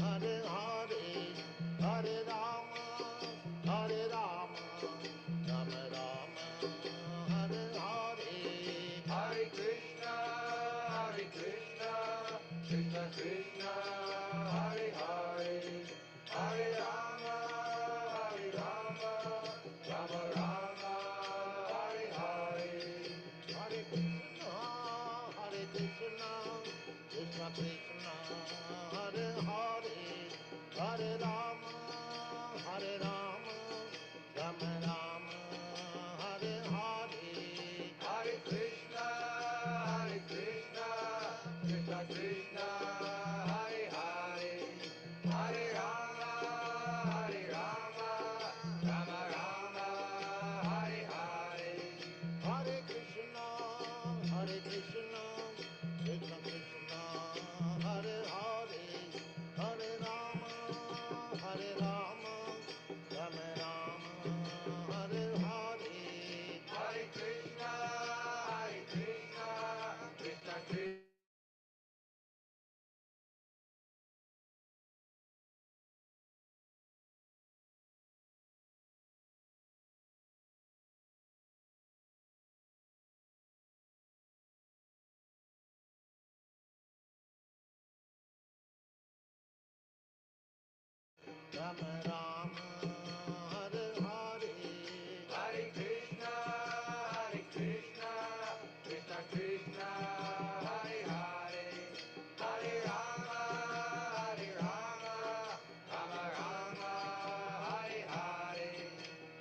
Hare Hare, Hare Rama, Hare Rama, Rama Rama, Hare Hare, Hare Krishna, Krishna Krishna, Hare Hare, Hare Rama, Rama Rama, Hare Hare, Hare Krishna, Krishna Krishna, Hare Hare, Hare Rama, Rama Rama, Hare Hare, Hare Krishna, Krishna Krishna, Hare Hare, Hare Rama, Rama Rama, Hare Hare, Hare Krishna, Krishna Krishna, Hare Hare, Hare Rama, Rama Rama, Hare Hare, Hare Krishna, Krishna Krishna, Rama Rama, Hare Hare, Hare Krishna, Krishna Krishna, Hare Hare, Hare Rama, Rama Rama, Hare Hare,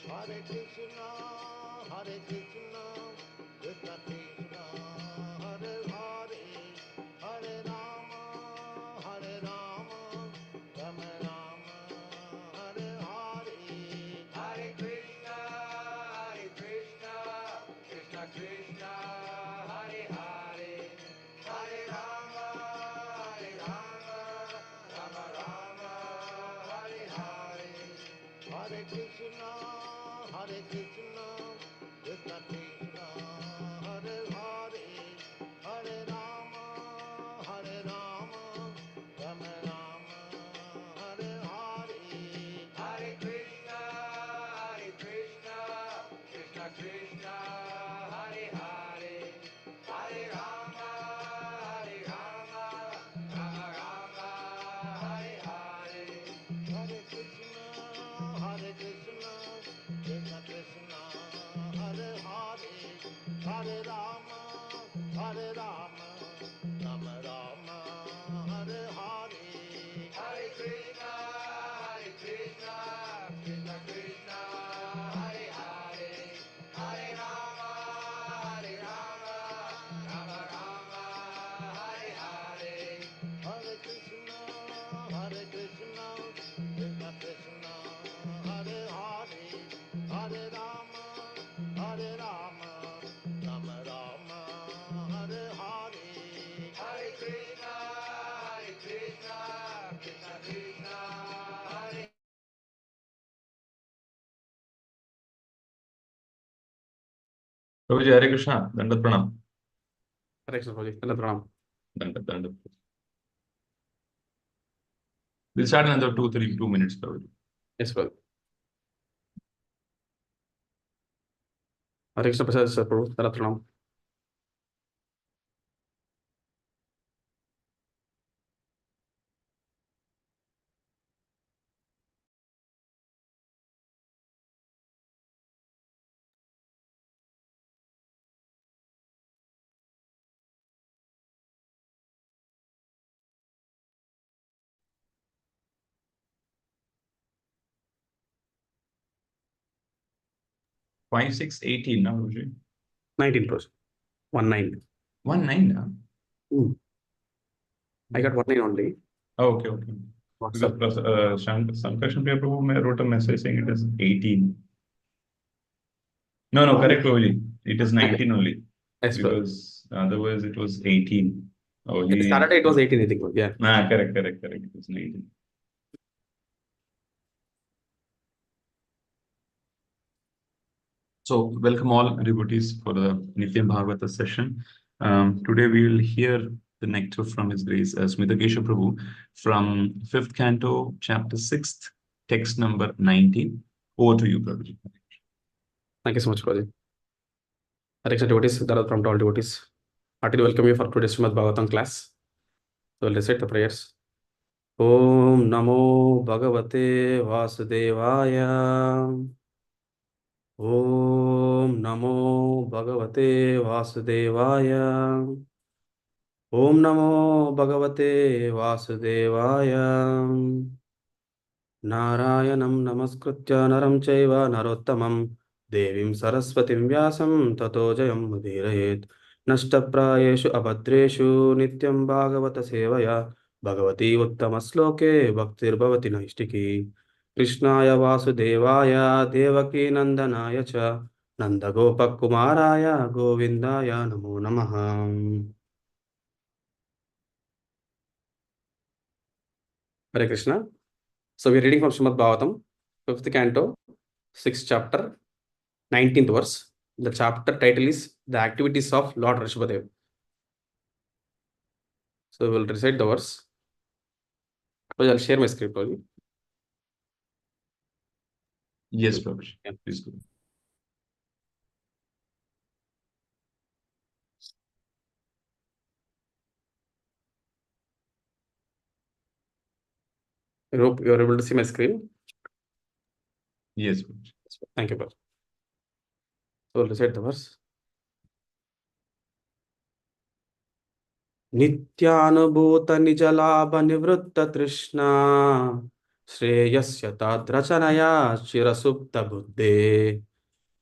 Hare Krishna, Krishna Krishna, Hare Hare, Hare Rama, Rama Rama, Hare Hare, Hare Krishna, Krishna Krishna, Hare Hare, Hare Rama, Rama Rama, Hare Hare, Hare Krishna, Krishna Krishna, Hare Hare, Hare Rama, Rama Rama, Hare Hare, Hare Krishna, Krishna Krishna, Hare Hare, Hare Rama, Rama Rama, Hare Hare, Hare Krishna, Krishna Krishna, Hare Hare, Hare Rama, Rama Rama, Hare Hare, Hare Krishna, Krishna Krishna, Hare Hare, Hare Rama, Rama Rama, Hare Hare, Hare Krishna, Krishna Krishna, Hare Hare, Hare Rama, Rama Rama, Hare Hare, Hare Krishna, Krishna Krishna, Hare Prabhuji, Hare Krishna, Dandat Pranam. Hare Krishna, Prabhuji. Dandat Pranam. Dandat. We'll start in another 2 minutes, Prabhuji. Yes, Prabhuji. Hare Krishna, Prabhu. Dandat Pranam. Five, 6, 18, now, Prabhuji. 19, Prabhuji. 19. 19 now. I got 19 only. Oh, okay. WhatsApp. Because Sankarshan Prabhu wrote a message saying it is 18. No, correct, Prabhuji. It is 19 only. Yes, Because otherwise it was 18. Oh, Saturday it was 18, I think. Yeah. Correct. It was 19. So, welcome all devotees for the Nityam Bhagavata session. Today we will hear the nectar from His grace. Smita Keshava Prabhu from 5th canto, chapter 6th, text number 19. Over to you, Prabhuji. Thank you so much, Prabhuji. Hare Krishna devotees, Dharad from all devotees. Heartily welcome you for today's Srimad Bhagavatam class. So we'll recite the prayers. Om Namo Bhagavate Vasudevaya. Om Namo Bhagavate Vasudevaya. Om Namo Bhagavate Vasudevaya. Narayanam Namaskritya Naram Chaiva Narottamam Devim Saraswatim Vyasam Tato Jayam Mudhirayet Nashtaprayeshu Abhadreshu Nityam Bhagavata Sevaya Bhagavati Uttamasloke Bhaktir Bhavati Naishtiki Krishnaya Vasudevaya Devaki Nandanaya Cha Nandagopakumaraya Govindaya Namo Namaha. Hare Krishna. So we are reading from Srimad Bhagavatam, 5th canto, 6th chapter, 19th verse. The chapter title is The Activities of Lord Rishabhadev. So we will recite the verse. So I'll share my script only. Yes, Prabhuji. Yeah. Please go. I hope you are able to see my screen. Yes, Prabhuji. Thank you, brother. So we'll recite the verse. Nityanubhuta nijalabha nivritta trishna Shreyasya tadrachanaya chirasupta buddhe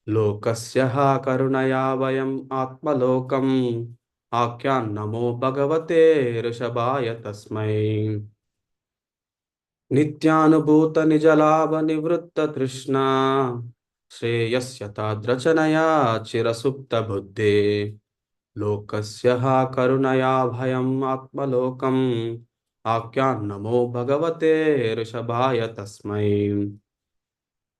Lokasya karunaya vayam atmalokam Akyan namo bhagavate rishabhaya tasmai Nityanubhuta nijalabha nivritta trishna Shreyasya tadrachanaya chirasupta buddhe Lokasya karunaya bhayam atmalokam Akyan namo bhagavate rishabhaya tasmai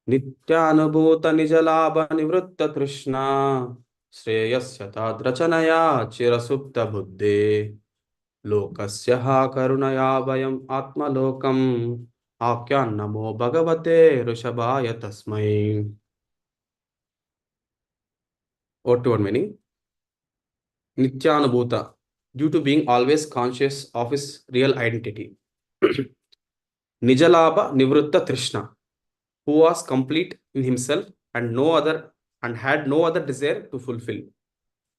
Nityanubhuta nijalabha nivritta trishna Shreyasya tadrachanaya chirasupta buddhe Lokasya karunaya vayam atmalokam Akyan namo bhagavate rishabhaya tasmai. What word meaning? Nityanubhuta, due to being always conscious of his real identity. Nijalabha nivritta trishna, who was complete in himself and had no other desire to fulfill.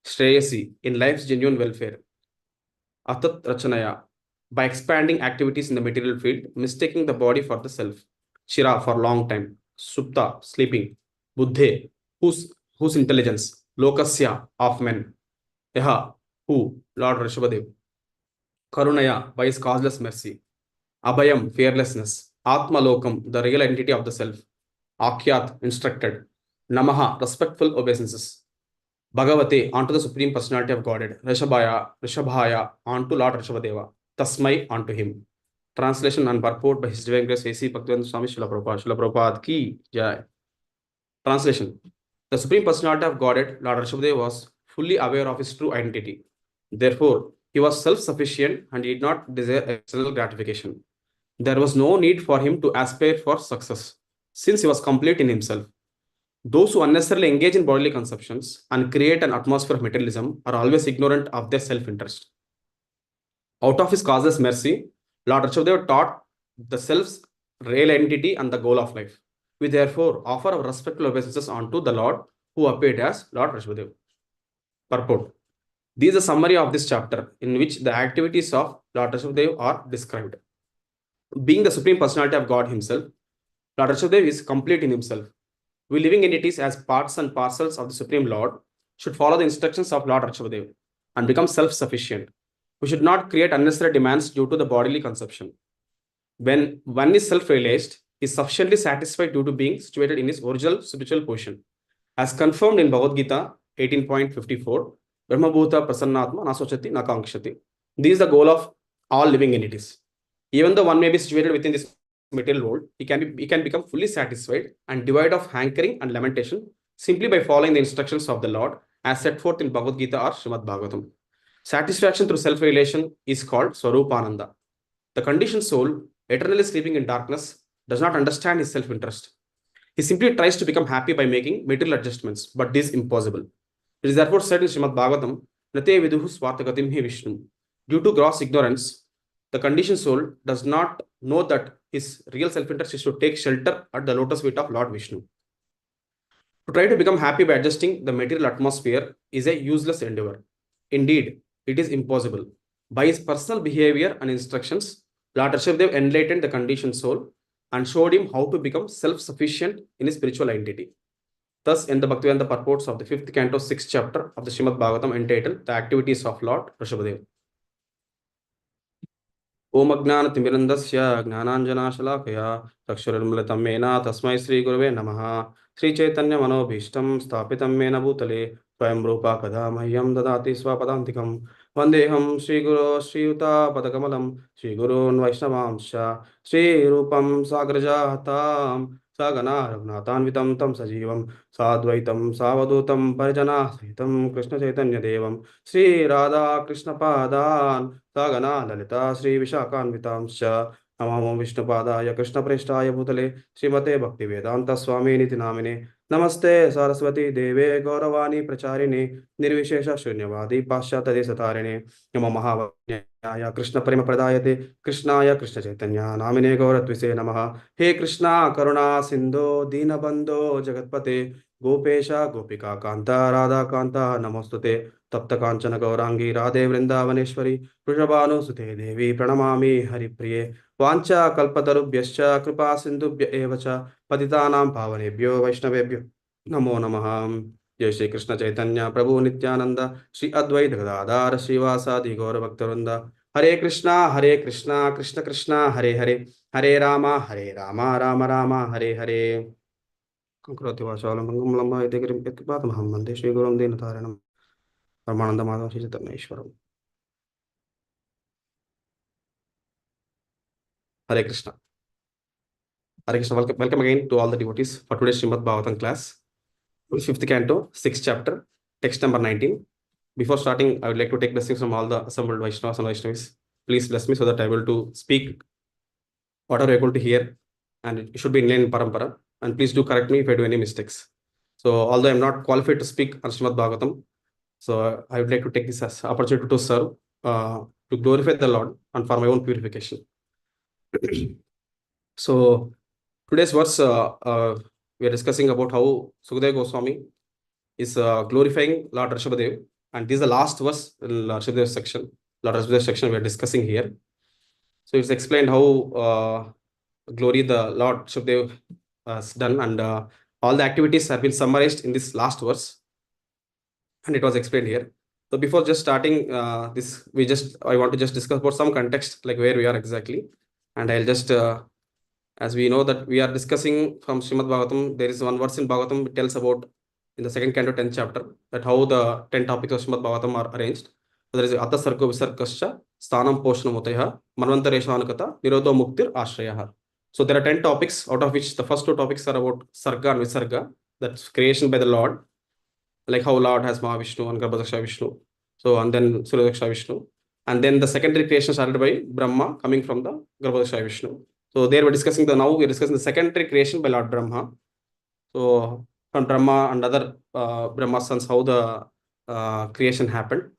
Shreyasi, in life's genuine welfare. Atat rachanaya, by expanding activities in the material field, mistaking the body for the self. Shira, for long time. Supta, sleeping. Buddhe, whose intelligence. Lokasya, of men. Yaha, who? Lord Rishabhadev. Karunaya, by his causeless mercy. Abhayam, fearlessness. Atmalokam, the real entity of the self. Akyat, instructed. Namaha, respectful obeisances. Bhagavate, onto the Supreme Personality of Godhead. Rishabhaya, onto Lord Rishabhadeva. Tasmai, onto him. Translation and purport by His Divine Grace A.C. Bhaktivedanta Swami Srila Prabhupada. Srila Prabhupada ki jai. Translation. The Supreme Personality of Godhead, Lord Rishabhadeva, was fully aware of his true identity. Therefore, he was self-sufficient and did not desire external gratification. There was no need for him to aspire for success, since he was complete in himself. Those who unnecessarily engage in bodily consumptions and create an atmosphere of materialism are always ignorant of their self-interest. Out of his causeless mercy, Lord Rishabhadeva taught the self's real identity and the goal of life. We therefore offer our respectful obeisances unto the Lord who appeared as Lord Rishabhadeva. Purport. This is a summary of this chapter in which the activities of Lord Rishabhadeva are described. Being the Supreme Personality of God himself, Lord Rishabhadeva is complete in himself. We living entities as parts and parcels of the Supreme Lord should follow the instructions of Lord Rishabhadeva and become self-sufficient. We should not create unnecessary demands due to the bodily consumption. When one is self-realized, he is sufficiently satisfied due to being situated in his original spiritual position. As confirmed in Bhagavad Gita 18.54, Brahmabhuta Prasannatma Nasochati Nakankshati. This is the goal of all living entities. Even though one may be situated within this material world, he can become fully satisfied and devoid of hankering and lamentation simply by following the instructions of the Lord as set forth in Bhagavad Gita or Srimad Bhagavatam. Satisfaction through self-realization is called Swarupananda. The conditioned soul, eternally sleeping in darkness, does not understand his self-interest. He simply tries to become happy by making material adjustments, but this is impossible. It is therefore said in Srimad Bhagavatam, Nate viduhu swartagatim hi Vishnu. Due to gross ignorance, the conditioned soul does not know that his real self-interest is to take shelter at the lotus feet of Lord Vishnu. To try to become happy by adjusting the material atmosphere is a useless endeavor. Indeed, it is impossible. By his personal behavior and instructions, Lord Rishabhdev enlightened the conditioned soul and showed him how to become self-sufficient in his spiritual identity. Thus, in the Bhaktivedanta purports of the 5th canto, 6th chapter of the Srimad Bhagavatam entitled The Activities of Lord Rishabhdev. ओम अज्ञानतिमिरन्दस्य ज्ञानाञ्जनाशलाकया चक्षुरुन्मिलितं येन तस्मै श्रीगुरवे नमः। श्रीचैतन्यमनोभीष्टं स्थापितं येन भूतले स्वयं रूपा कदा मह्यं ददाति स्वपदान्तिकं। वन्देऽहं श्रीगुरो श्रीयुतापदकमलं श्रीगुरून् वैष्णवांश्च श्रीरूपं साग्रजातां सगना रघुनाथान्वितं तं सजीवं साद्वैतं सावधूतं परिजनासहितं कृष्णचैतन्यदेवं श्रीराधाकृष्णपादान् सगना ललिता श्रीविशाखान्वितांश्च नमो विष्णुपादाय कृष्णप्रेष्ठाय भूतले श्रीमते भक्तिवेदान्तस्वामिनिति नामिने। नमस्ते सरस्वती देवे गौरवाणी प्रचारिणे निर्विशेष शून्यवादी पाश्चात्यदेशतारिणे नमो महावज्ञाय कृष्ण प्रेम प्रदायते कृष्णाय कृष्ण चैतन्य नामिने गौरत्विषे नमः। हे कृष्णा करुणा सिंधो दीनबंधो जगत्पते गोपेश गोपिका कांता राधा कांता नमोस्तुते तप्त कांचन गौरांगी राधे वृंदावनेश्वरी वृषभानुसुते देवी प्रणमामि हरिप्रिये वाञ्छा कल्पतरुभ्यश्च कृपा सिन्धुभ्य एव च पतितानां पावनेभ्यो वैष्णवेभ्यो नमो नमः। जय श्री कृष्ण चैतन्य प्रभु नित्यानंद श्री अद्वैत गदाधर श्रीवासादि गौरभक्तवृंद हरे कृष्णा कृष्ण कृष्ण हरे हरे हरे राम राम राम हरे हरे। कंकरोति वाचालं मंगलं लम्बा इति गिरिं यत्कृपातमहं वन्दे श्रीगुरुं दीनतारिणं परमानन्दमाधवं श्रीचैतन्येश्वरम्। हरे Krishna. Hare Krishna. Welcome again to all the devotees for today's Srimad Bhagavatam class. 5th canto, 6th chapter, text number 19. Before starting, I would like to take blessings from all the assembled Vaishnavas and Vaishnavis. Please bless me so that I will to speak whatever you're able to hear, and it should be in line in parampara. And please do correct me if I do any mistakes. So, although I'm not qualified to speak on Srimad Bhagavatam, so I would like to take this as opportunity to serve, to glorify the Lord and for my own purification. So, today's verse, we are discussing about how Sukadeva Goswami is glorifying Lord Rishabhadev, and this is the last verse in Lord Rishabhadev's section. Lord Rishabhadev's section we are discussing here. So it's explained how glory the Lord Rishabhadev has done, and all the activities have been summarized in this last verse, and it was explained here. So before just starting this, I want to just discuss about some context, like where we are exactly, and I'll just as we know that we are discussing from Srimad Bhagavatam, there is one verse in Bhagavatam that tells about in the 2nd canto, 10th chapter, that how the 10 topics of Srimad Bhagavatam are arranged. So there is Atta Sargo Visarkascha, Sthanam Poshnamutaya, Manvantareshanakata, Nirodho Muktir Ashrayah. So there are 10 topics, out of which the first 2 topics are about Sarga and Visarga, that's creation by the Lord, like how Lord has Mahavishnu and Garbhadaksha Vishnu. So, and then Suryaksha Vishnu. And then the secondary creation started by Brahma coming from the Garbhadaksha Vishnu. So there we're discussing now we're discussing the secondary creation by Lord Brahma. So from Brahma and other Brahma sons, how the creation happened.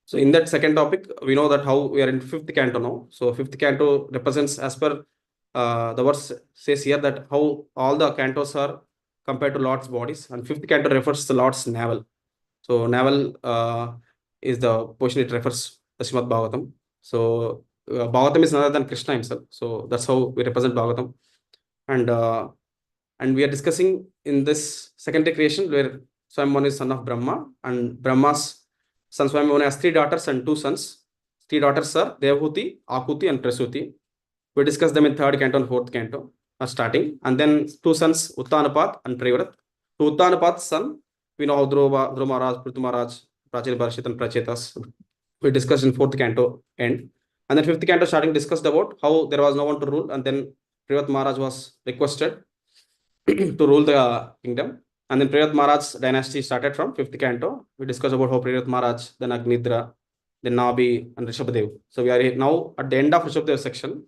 So in that second topic, we know that how we are in 5th canto now. So 5th canto represents, as per the verse says here, that how all the cantos are compared to Lord's bodies, and 5th canto refers to Lord's navel. So navel is the portion it refers to Srimad Bhagavatam. So Bhagavatam is none other than Krishna himself. So that's how we represent Bhagavatam. And we are discussing in this secondary creation where Swayambhuvana is son of Brahma, and Brahma's son Swayambhuvana has 3 daughters and 2 sons. 3 daughters are Devahuti, Akuti, and Prasuti. We discuss them in 3rd canto and 4th canto starting. And then 2 sons, Uttanapat and Privrat. To Uttanapat's son, we know how Dhruva Maharaj, Prithu Maharaj, Prachina Parashit, and Prachetas. We discussed in 4th canto end. And then 5th canto starting discussed about how there was no one to rule, and then Privat Maharaj was requested to rule the kingdom. And then Privat Maharaj's dynasty started from 5th canto. We discussed about how Privat Maharaj, then Agnidra, then Nabi and Rishabhadev. So we are now at the end of Rishabhadev section.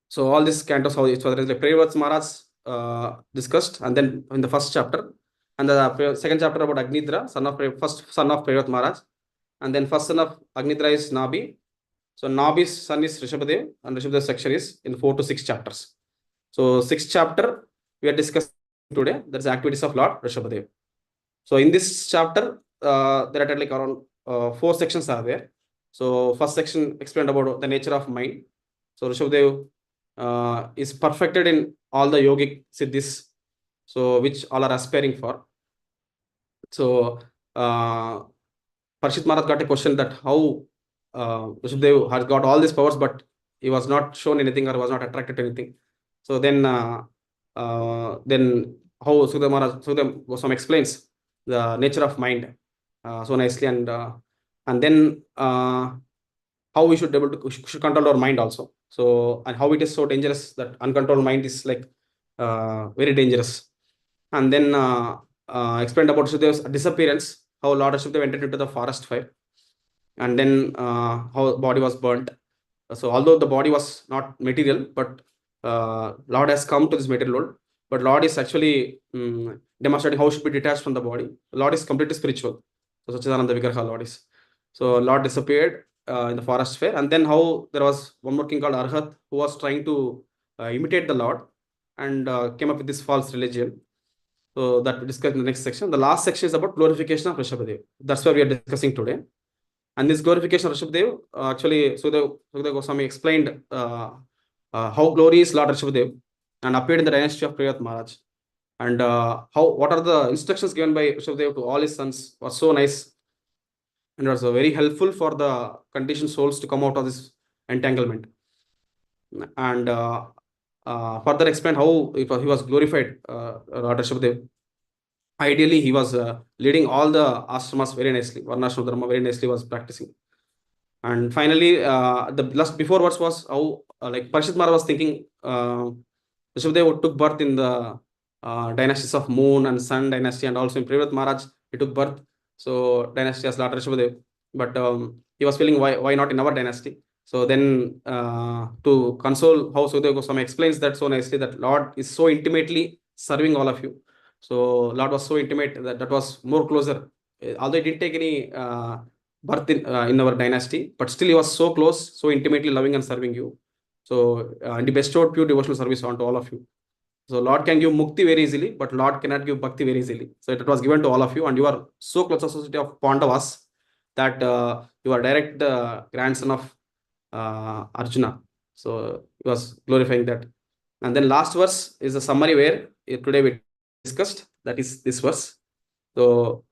So all these cantos, how each other is like Prayavats Maharaj discussed, and then in the first chapter, and the second chapter about Agnidra, first son of Prayavats Maharaj, and then first son of Agnidra is Nabi. So Nabi's son is Rishabhadev, and Rishabhadev's section is in 4 to 6 chapters. So 6th chapter we are discussing today. That is activities of Lord Rishabhadev. So in this chapter, there are like around 4 sections are there. So first section explained about the nature of mind. So Rishabhadev is perfected in all the yogic siddhis, so which all are aspiring for. So Parshit Maharaj got a question that how Rishabhadev has got all these powers, but he was not shown anything or was not attracted to anything. So then how Sukadeva Goswami explains the nature of mind so nicely, and then how we should be able to should control our mind also. So, and how it is so dangerous that uncontrolled mind is like very dangerous. And then explained about Sukadev's disappearance, how Lord Rishabhadev entered into the forest fire, and then how body was burnt. So although the body was not material, but Lord has come to this material world, but Lord is actually demonstrating how should be detached from the body. Lord is completely spiritual. So Sachidananda Vigraha Lord is. So Lord disappeared in the forest fair, and then how there was one more king called Arhat who was trying to imitate the Lord and came up with this false religion. So that we discuss in the next section. The last section is about glorification of Rishabhadev. That's what we are discussing today. And this glorification of Rishabhadev, actually, Sukadeva Goswami explained how glorious Lord Rishabhadev and appeared in the dynasty of Prayat Maharaj. And what are the instructions given by Rishabhadev to all his sons was so nice, and was very helpful for the conditioned souls to come out of this entanglement. And further explained how he was glorified, Lord Rishabhadev. Ideally, he was leading all the ashramas very nicely. Varnashram Dharma very nicely was practicing. And finally, the last before words was how like Parshit Maharaj was thinking Rishabhadev took birth in the dynasties of Moon and Sun dynasty, and also in Prayavats Maharaj he took birth. So dynasty as Lord Rishabhadev, but he was feeling why not in our dynasty. So then to console how Sukadeva Goswami explains that so nicely, that Lord is so intimately serving all of you. So Lord was so intimate that was more closer. Although he didn't take any birth in our dynasty, but still he was so close, so intimately loving and serving you. So and he bestowed pure devotional service onto all of you. So Lord can give mukti very easily, but Lord cannot give bhakti very easily. So it was given to all of you, and you are so close associate of Pandavas that you are direct grandson of Arjuna. So he was glorifying that. And then last verse is a summary where today we discussed, that is this verse. So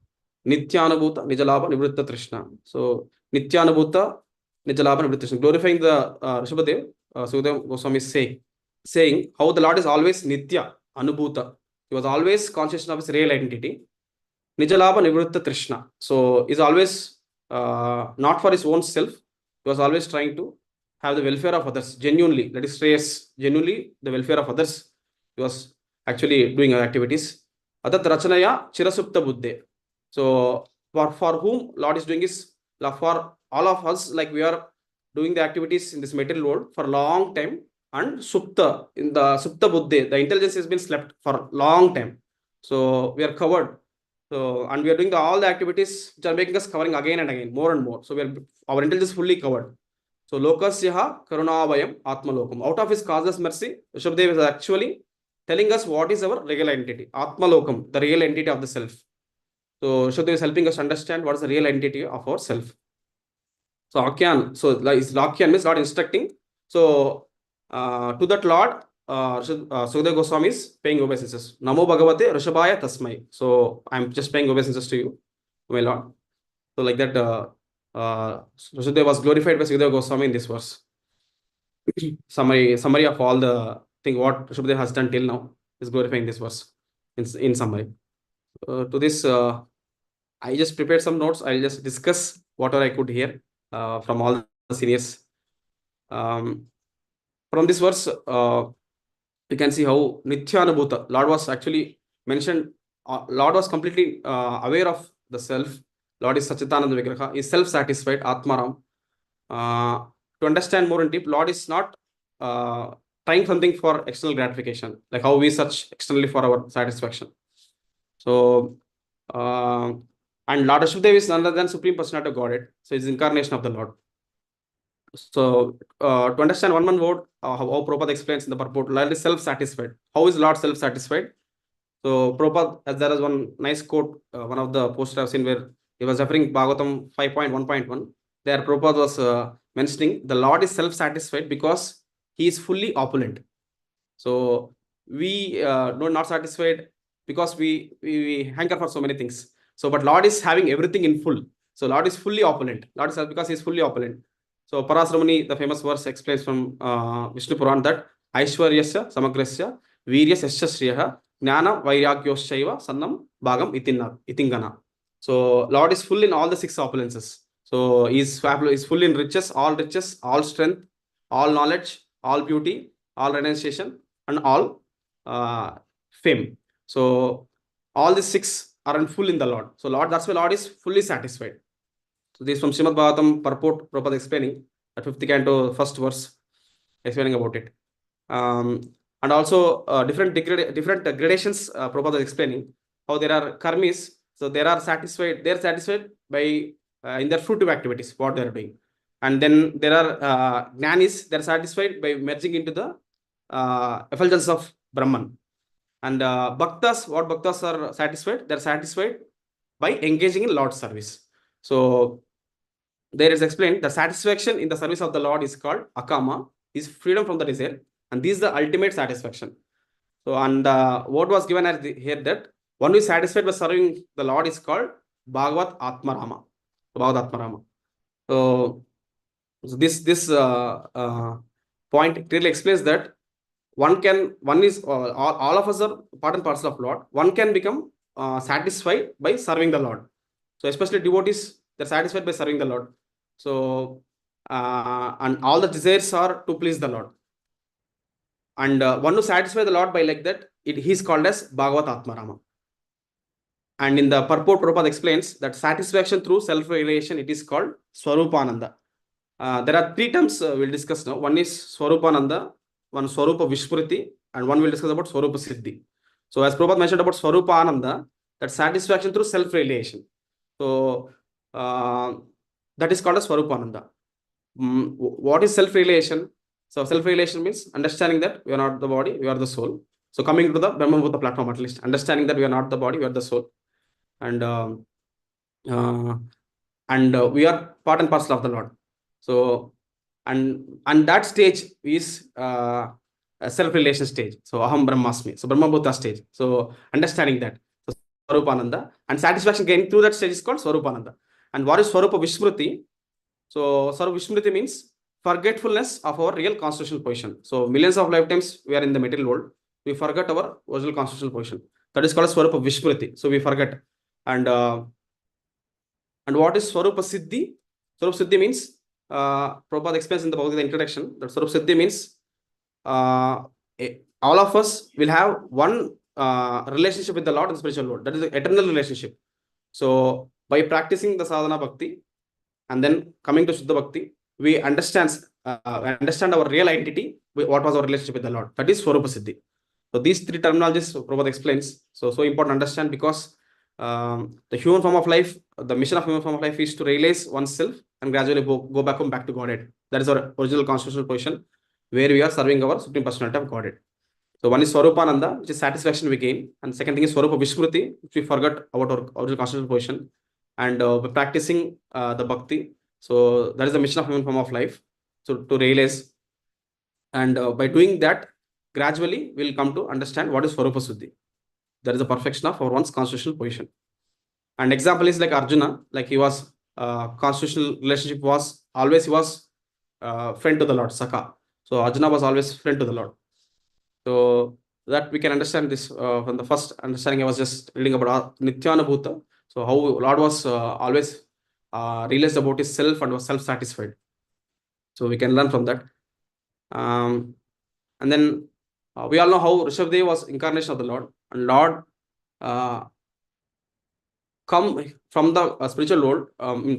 Nityanabhuta Nijalabha Nivritta Trishna. So Nityanabhuta Nijalabha Nivritta Trishna. Glorifying the Rishabhadev, Sukadeva Goswami is saying how the Lord is always Nitya, Anubhuta. He was always conscious of his real identity. Nijalabha Nivritta Trishna. So he's always not for his own self. He was always trying to have the welfare of others genuinely. That is Shreyas, genuinely the welfare of others. He was actually doing activities. Adat Rachanaya Chirasupta Buddhe. So for whom Lord is doing is for all of us, like we are doing the activities in this material world for a long time, and Supta, in the Supta Buddhe, the intelligence has been slept for a long time. So we are covered. So, and we are doing all the activities which are making us covering again and again, more and more. So our intelligence is fully covered. So Lokasyaha Karunavayam Atma Lokam. Out of his causeless mercy, Rishabhadev is actually telling us what is our real identity. Atma Lokam, the real entity of the self. So Rishabhadev is helping us understand what is the real entity of our self. So Akyan, so Lakyan means Lord instructing. So to that Lord, Sukadeva Goswami is paying obeisances. Namo Bhagavate Rishabhaya Tasmai. So I'm just paying obeisances to you, my Lord. So like that, Rishabhadev was glorified by Sukadeva Goswami in this verse. summary of all the thing what Rishabhadev has done till now is glorifying this verse in summary. To this, I just prepared some notes. I'll just discuss whatever I could hear from all the seniors. From this verse, you can see how Nityanabhuta, Lord was actually mentioned. Lord was completely aware of the self. Lord is Sachitananda Vigraha, is self-satisfied, Atmaram. To understand more in deep, Lord is not trying something for external gratification, like how we search externally for our satisfaction. So, and Lord Ashvadev is none other than Supreme Personality of Godhead. So, it's incarnation of the Lord. So, to understand one word, how Prabhupada explains in the purport, Lord is self-satisfied. How is Lord self-satisfied? So, Prabhupada, as there is one nice quote, one of the posters I've seen where he was referring Bhagavatam 5.1.1. There, Prabhupada was mentioning the Lord is self-satisfied because he is fully opulent. So, we not satisfied because we hanker for so many things. So, but Lord is having everything in full. So, Lord is fully opulent. Lord is because he is fully opulent. So, Parasramani, the famous verse explains from Vishnu Puran that Aishwaryasya Samagrasya Viryasya Shriyaha Jnana Vairagyoshaiva Sannam Bhagam Itingana. So, Lord is full in all the six opulences. So, he is full in riches, all strength, all knowledge, all beauty, all renunciation, and all fame. So, all these six are in full in the Lord. So, Lord, that's why Lord is fully satisfied. So, this is from Srimad Bhagavatam purport, Prabhupada explaining at 5th canto, first verse, explaining about it. And also different gradations, Prabhupada is explaining how there are karmis. So, they are satisfied by in their fruitive activities, what they are doing. And then there are jnanis, they are satisfied by merging into the effulgence of Brahman. And bhaktas, what bhaktas are satisfied? They are satisfied by engaging in Lord's service. So, there is explained the satisfaction in the service of the Lord is called akama, is freedom from the desire, and this is the ultimate satisfaction. So, and what was given as here that one who is satisfied by serving the Lord is called Bhagavat Atmarama. Bhagavat Atmarama. So this point clearly explains that one is all of us are part and parcel of Lord. One can become satisfied by serving the Lord. So especially devotees, they're satisfied by serving the Lord. So and all the desires are to please the Lord. And one who satisfies the Lord by like that, he is called as Bhagavat Atmarama. And in the purport, Prabhupada explains that satisfaction through self-realization, it is called Swarupananda. There are three terms we'll discuss now. One is Swarupananda, one Swarupa Vishpriti, and one we'll discuss about Swarupa Siddhi. So as Prabhupada mentioned about Swarupananda, that satisfaction through self-realization. So that is called as Swarupananda. What is self-realization? So self-realization means understanding that we are not the body, we are the soul. So coming to the Brahmabhuta platform, at least understanding that we are not the body, we are the soul, and we are part and parcel of the Lord. So and that stage is a self-relation stage. So Aham Brahmasmi. So Brahmabhuta stage. So understanding that. So Swarupananda, and satisfaction gained through that stage is called Swarupananda. And what is Swarupa Vishmriti? So Swarupa Vishmriti means forgetfulness of our real constitutional position. So millions of lifetimes we are in the material world, we forget our original constitutional position. That is called Swarupa Vishmriti. So we forget. And what is Swarupa Siddhi? Swarupa Siddhi means Prabhupada explains in the Bhagavata introduction that Swarupa Siddhi means all of us will have one relationship with the Lord and the spiritual world. That is the eternal relationship. So by practicing the sadhana bhakti and then coming to Shuddha Bhakti, we understand our real identity, what was our relationship with the Lord. That is Swarupa Siddhi. So these three terminologies Prabhupada explains. So important to understand because the human form of life, the mission of human form of life is to realize oneself and gradually go back to Godhead. That is our original constitutional position where we are serving our Supreme Personality of Godhead. So one is Swarupananda, which is satisfaction we gain, and second thing is Swarupa Vishmriti, which we forgot about our original constitutional position, and by practicing the bhakti. So that is the mission of human form of life. So to realize, and by doing that, gradually we'll come to understand what is Swarupa Siddhi. That is the perfection of our one's constitutional position. And example is like Arjuna, like he was constitutional relationship was always he was friend to the Lord, Saka. So Arjuna was always friend to the Lord. So that we can understand this from the first understanding. I was just reading about Nityanabhuta. So how Lord was always realized about his self and was self-satisfied. So we can learn from that. And then we all know how Rishabhdev was incarnation of the Lord, and Lord come from the spiritual world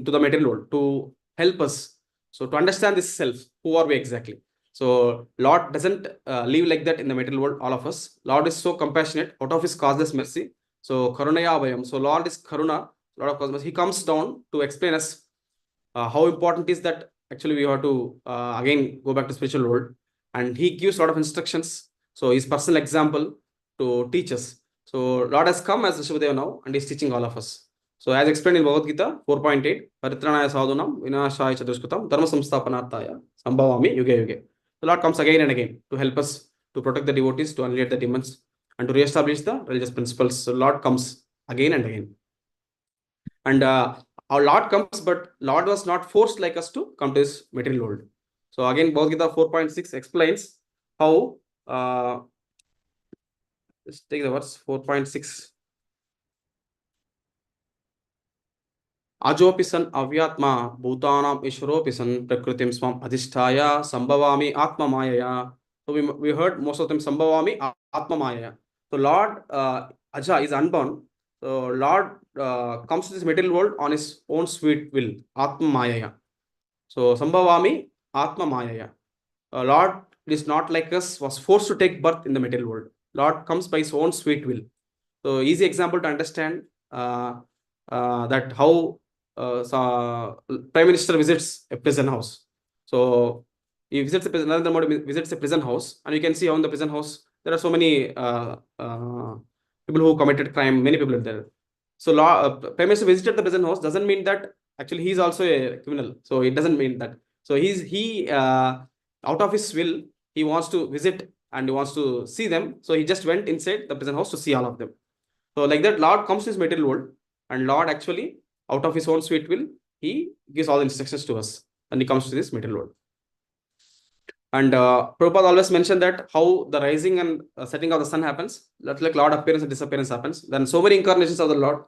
to the material world to help us. So to understand this self, who are we exactly? So Lord doesn't live like that in the material world, all of us. Lord is so compassionate out of his causeless mercy. So Karunaya Abhayam. So Lord is Karuna, Lord of cosmos. He comes down to explain us how important is that actually we have to again go back to spiritual world, and he gives a lot of instructions. So his personal example to teach us. So Lord has come as Shivadeva now and is teaching all of us. So as explained in Bhagavad Gita 4.8, Paritranaya sadhunam vinashaya chadushkutam dharma samsthapanarthaya sambhavami yuge yuge. The Lord comes again and again to help us to protect the devotees, to annihilate the demons, and to re-establish the religious principles. So Lord comes again and again. And our Lord comes, but Lord was not forced like us to come to this material world. So again, Bhagavad Gita 4.6 explains how, let's take the verse 4.6. Ajopi san avyatma bhutanam ishwaropi san prakritim swam adhisthaya sambhavami atma mayaya. So we heard most of them sambhavami atma mayaya. So Lord Aja is unborn. So Lord comes to this material world on his own sweet will, atma mayaya. So Sambhavami Atma Mayaya. Lord is not like us, was forced to take birth in the material world. Lord comes by his own sweet will. So easy example to understand that how Prime Minister visits a prison house. So he visits Narendra Modi visits a prison house, and you can see how in the prison house there are so many people who committed crime. Many people are there. So Prime Minister visited the prison house doesn't mean that actually he's also a criminal. So it doesn't mean that. So he out of his will he wants to visit and he wants to see them. So he just went inside the prison house to see all of them. So like that, Lord comes to his material world, and Lord actually, out of his own sweet will, he gives all the instructions to us, and he comes to this material world. And Prabhupada always mentioned that how the rising and setting of the sun happens, that's like Lord appearance and disappearance happens. Then so many incarnations of the Lord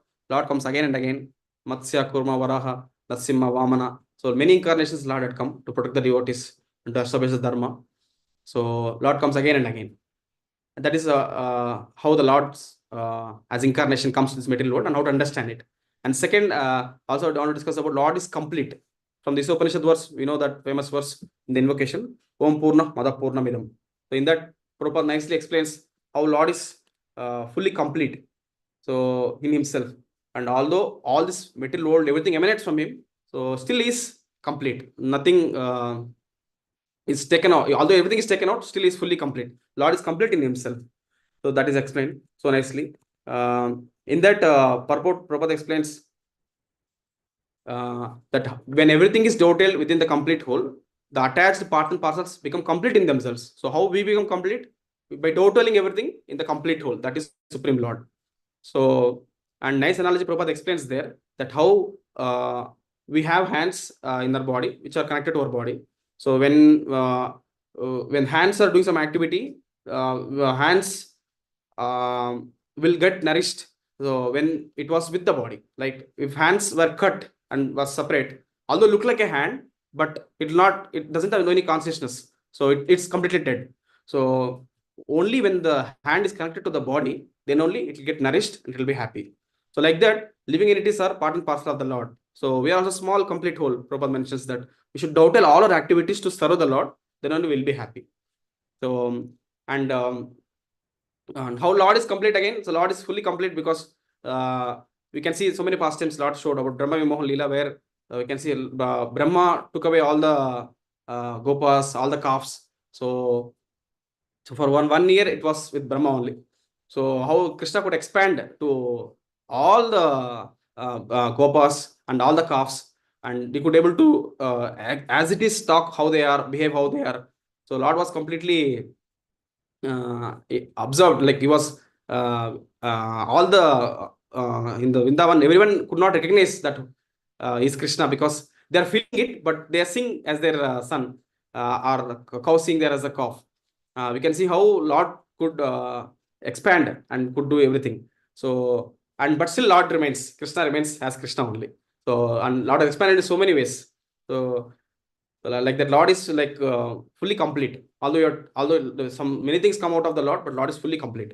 comes again and again. Matsya, Kurma, Varaha, Nasimha, Vamana. So many incarnations Lord had come to protect the devotees and to establish the Dharma. So Lord comes again and again. And that is how the Lord's as incarnation comes to this material world and how to understand it. And second, also I want to discuss about Lord is complete. From this Upanishad verse, we know that famous verse in the invocation, Om Purna Mada Purna Midam. So in that, Prabhupada nicely explains how Lord is fully complete. So in himself. And although all this material world, everything emanates from him, so still is complete. Nothing is taken out. Although everything is taken out, still is fully complete. Lord is complete in himself. So that is explained so nicely. In that purport, Prabhupada explains that when everything is dovetailed within the complete whole, the attached parts and parcels become complete in themselves. So how we become complete? By dovetailing everything in the complete whole. That is Supreme Lord. So, and nice analogy Prabhupada explains there that how we have hands in our body which are connected to our body. So when hands are doing some activity, hands will get nourished. So when it was with the body, like if hands were cut and was separate, although look like a hand, but it doesn't have any consciousness. So it's completely dead. So only when the hand is connected to the body, then only it will get nourished and it will be happy. So like that, living entities are part and parcel of the Lord. So we are also small, complete whole. Prabhupada mentions that we should dovetail all our activities to serve the Lord, then only we'll be happy. So, and how Lord is complete again. So Lord is fully complete because we can see so many past times Lord showed about Brahma Vimohan Leela, where we can see Brahma took away all the gopas, all the calves. So for one year it was with Brahma only. So how Krishna could expand to all the gopas and all the calves, and he could able to as it is talk how they are, behave how they are. So Lord was completely observed, like he was all the in the Vrindavan, everyone could not recognize that is Krishna because they are feeling it, but they are seeing as their son, or cow seeing there as a calf. We can see how Lord could expand and could do everything. So, and but still Lord remains, Krishna remains as Krishna only. So, and Lord has expanded in so many ways. So like that, Lord is like fully complete. Although some many things come out of the Lord, but Lord is fully complete.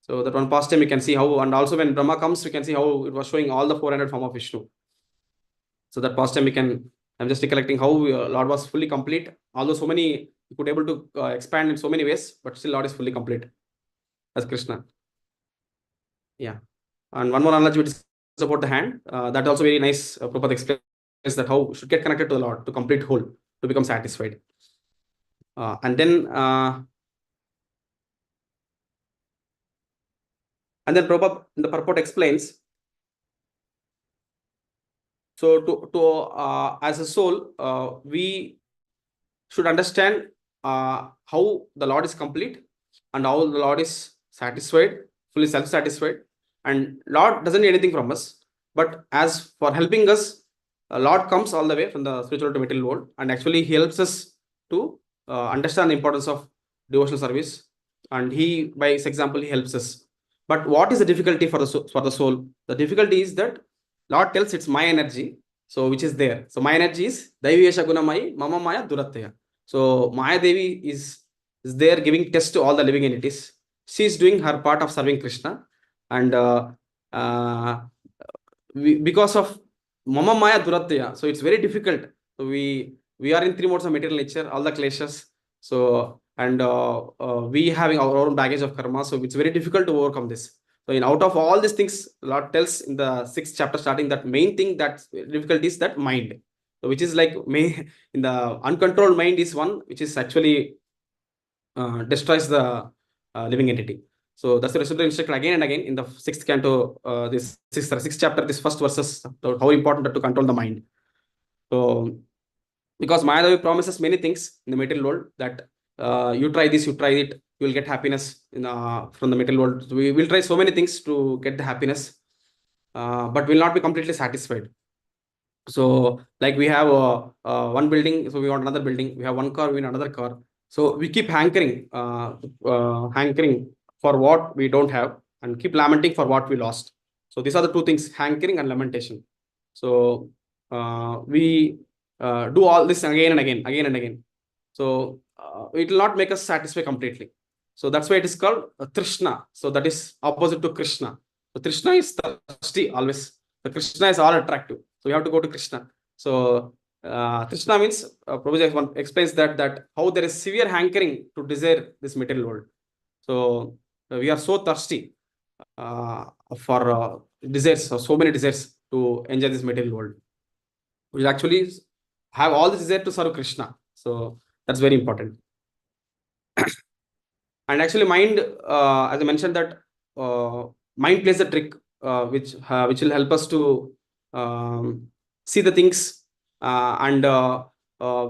So that one pastime you can see how, and also when Brahma comes, you can see how it was showing all the 400 form of Vishnu. So that pastime I'm just recollecting how Lord was fully complete. Although so many, you could able to expand in so many ways, but still Lord is fully complete as Krishna. Yeah. And one more analogy which is about the hand. That also very nice. Prabhupada explains that how we should get connected to the Lord to complete whole, to become satisfied. And then Prabhupada in the purport explains. So as a soul, we should understand how the Lord is complete and how the Lord is satisfied, fully self-satisfied, and Lord doesn't need anything from us. But as for helping us, Lord comes all the way from the spiritual to material world, and actually he helps us to understand the importance of devotional service. And he, by his example, he helps us. But what is the difficulty for the soul? The difficulty is that Lord tells it's my energy, so which is there. So my energy is Daiviyesha Gunamai, Mama Maya Durataya. So Maya Devi is there giving test to all the living entities. She is doing her part of serving Krishna, and because of Mama Maya Duratya, so it's very difficult. So we are in three modes of material nature, all the kleshas. So and we having our own baggage of karma, so it's very difficult to overcome this. So in out of all these things, Lord tells in the 6th chapter starting that main thing that difficult is that mind, so which is like in the uncontrolled mind is one which is actually destroys the living entity. So that's the reciprocal instruction again and again in the 6th canto, this 6th chapter, this first verses, how important to control the mind. So because Mayadevi promises many things in the material world that you try this, you try it, you will get happiness from the material world. So we will try so many things to get the happiness, but will not be completely satisfied. So like we have one building, so we want another building. We have one car, we want another car. So we keep hankering for what we don't have and keep lamenting for what we lost. So these are the two things, hankering and lamentation. So we do all this again and again. So it will not make us satisfied completely. So that's why it is called Trishna. So that is opposite to Krishna. So Trishna is thirsty always. The Krishna is all attractive. So you have to go to Krishna. So Krishna means Prabhuji explains that how there is severe hankering to desire this material world. So we are so thirsty for desires, so many desires to enjoy this material world. We actually have all the desire to serve Krishna. So that's very important. And actually mind, as I mentioned that mind plays a trick which will help us to see the things and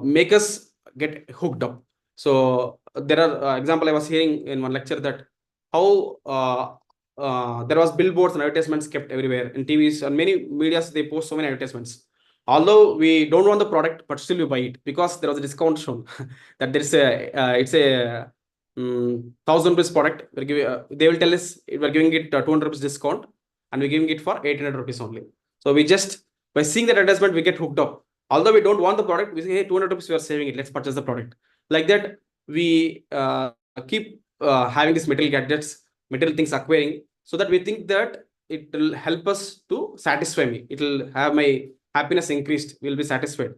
make us get hooked up. So there are example I was hearing in one lecture that how there was billboards and advertisements kept everywhere in TVs and many medias. They post so many advertisements. Although we don't want the product, but still we buy it because there was a discount shown that there's it's a 1,000 rupees product. They will tell us we're giving it 200 rupees discount and we're giving it for 800 rupees only. So we just, by seeing that advertisement, we get hooked up. Although we don't want the product, we say, hey, 200 rupees, we are saving it. Let's purchase the product. Like that, we keep having these material gadgets, material things acquiring, so that we think that it will help us to satisfy me. It will have my happiness increased. We'll be satisfied.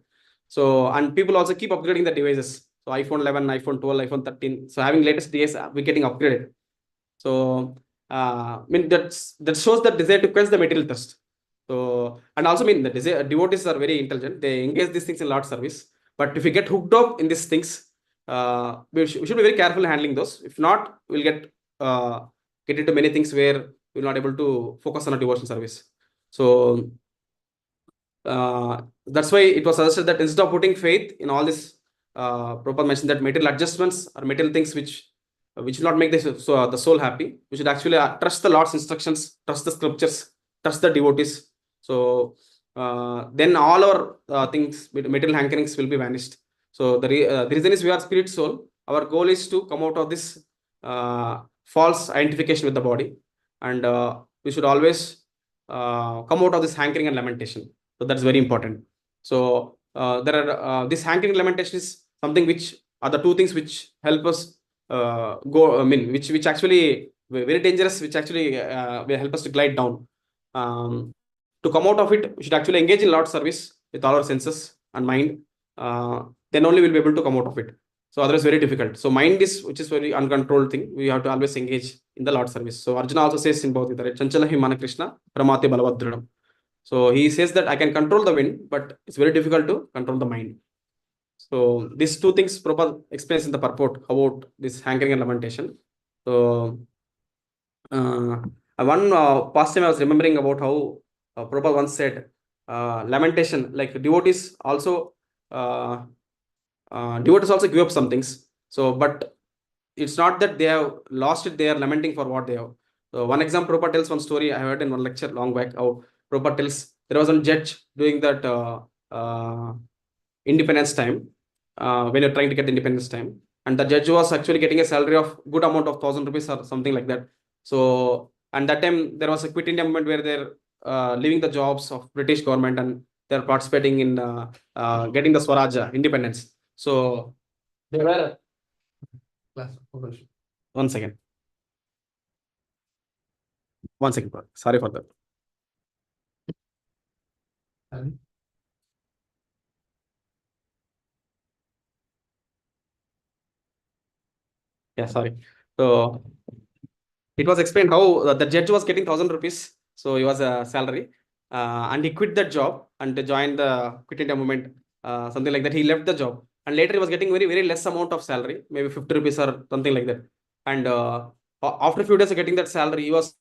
So, and people also keep upgrading the devices. So iPhone 11, iPhone 12, iPhone 13. So having latest DS, we're getting upgraded. So I mean that shows the desire to quench the material thirst. So and also the devotees are very intelligent. They engage these things in Lord service. But if we get hooked up in these things, we should be very careful handling those. If not, we'll get into many things where we're not able to focus on a devotion service. So that's why it was suggested that instead of putting faith in all this, Prabhupada mentioned that material adjustments or material things which will not make the soul happy. We should actually trust the Lord's instructions, trust the scriptures, trust the devotees. So then all our things, material hankerings will be vanished. So the reason is we are spirit soul. Our goal is to come out of this false identification with the body, and we should always come out of this hankering and lamentation. So that's very important. So there are this hankering lamentation is something which are the two things which help us which actually very dangerous, which actually will help us to glide down. To come out of it, we should actually engage in Lord's service with all our senses and mind. Then only we'll be able to come out of it. So otherwise, very difficult. So mind is, which is very uncontrolled thing. We have to always engage in the Lord's service. So Arjuna also says in Bhagavata, right? Chanchala himana Krishna, pramate balavadridam. So he says that I can control the wind, but it's very difficult to control the mind. So these two things Prabhupada explains in the purport about this hankering and lamentation. So one past time I was remembering about how Prabhupada once said, lamentation, like devotees also give up some things. So, but it's not that they have lost it; they are lamenting for what they have. So, one example, Prabhupada tells one story I heard in one lecture long back. How Prabhupada tells there was one judge doing that independence time when you're trying to get independence time, and the judge was actually getting a salary of good amount of 1,000 rupees or something like that. So, and that time there was a quit India movement where they're leaving the jobs of British government and they're participating in getting the Swaraja independence. So they were. One second. One second. Sorry for that. Yeah, sorry. So it was explained how the judge was getting 1,000 rupees. So he was a salary and he quit that job and joined the Quit India movement, something like that. He left the job and later he was getting very, very less amount of salary, maybe 50 rupees or something like that. And after a few days of getting that salary, he was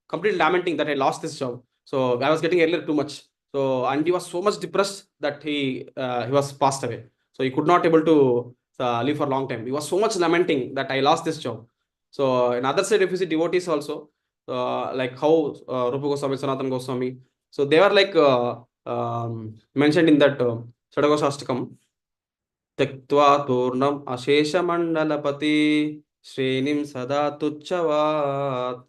completely lamenting that I lost this job. So I was getting earlier too much. So, and he was so much depressed that he was passed away. So he could not able to live for a long time. He was so much lamenting that I lost this job. So in other side, if you see devotees also, like how Rupa Goswami, Sanatana Goswami, so they were like mentioned in that Sadagosastakam, Tektva Turnam Ashesha Mandalapati Shrenim Sada Tuchavat.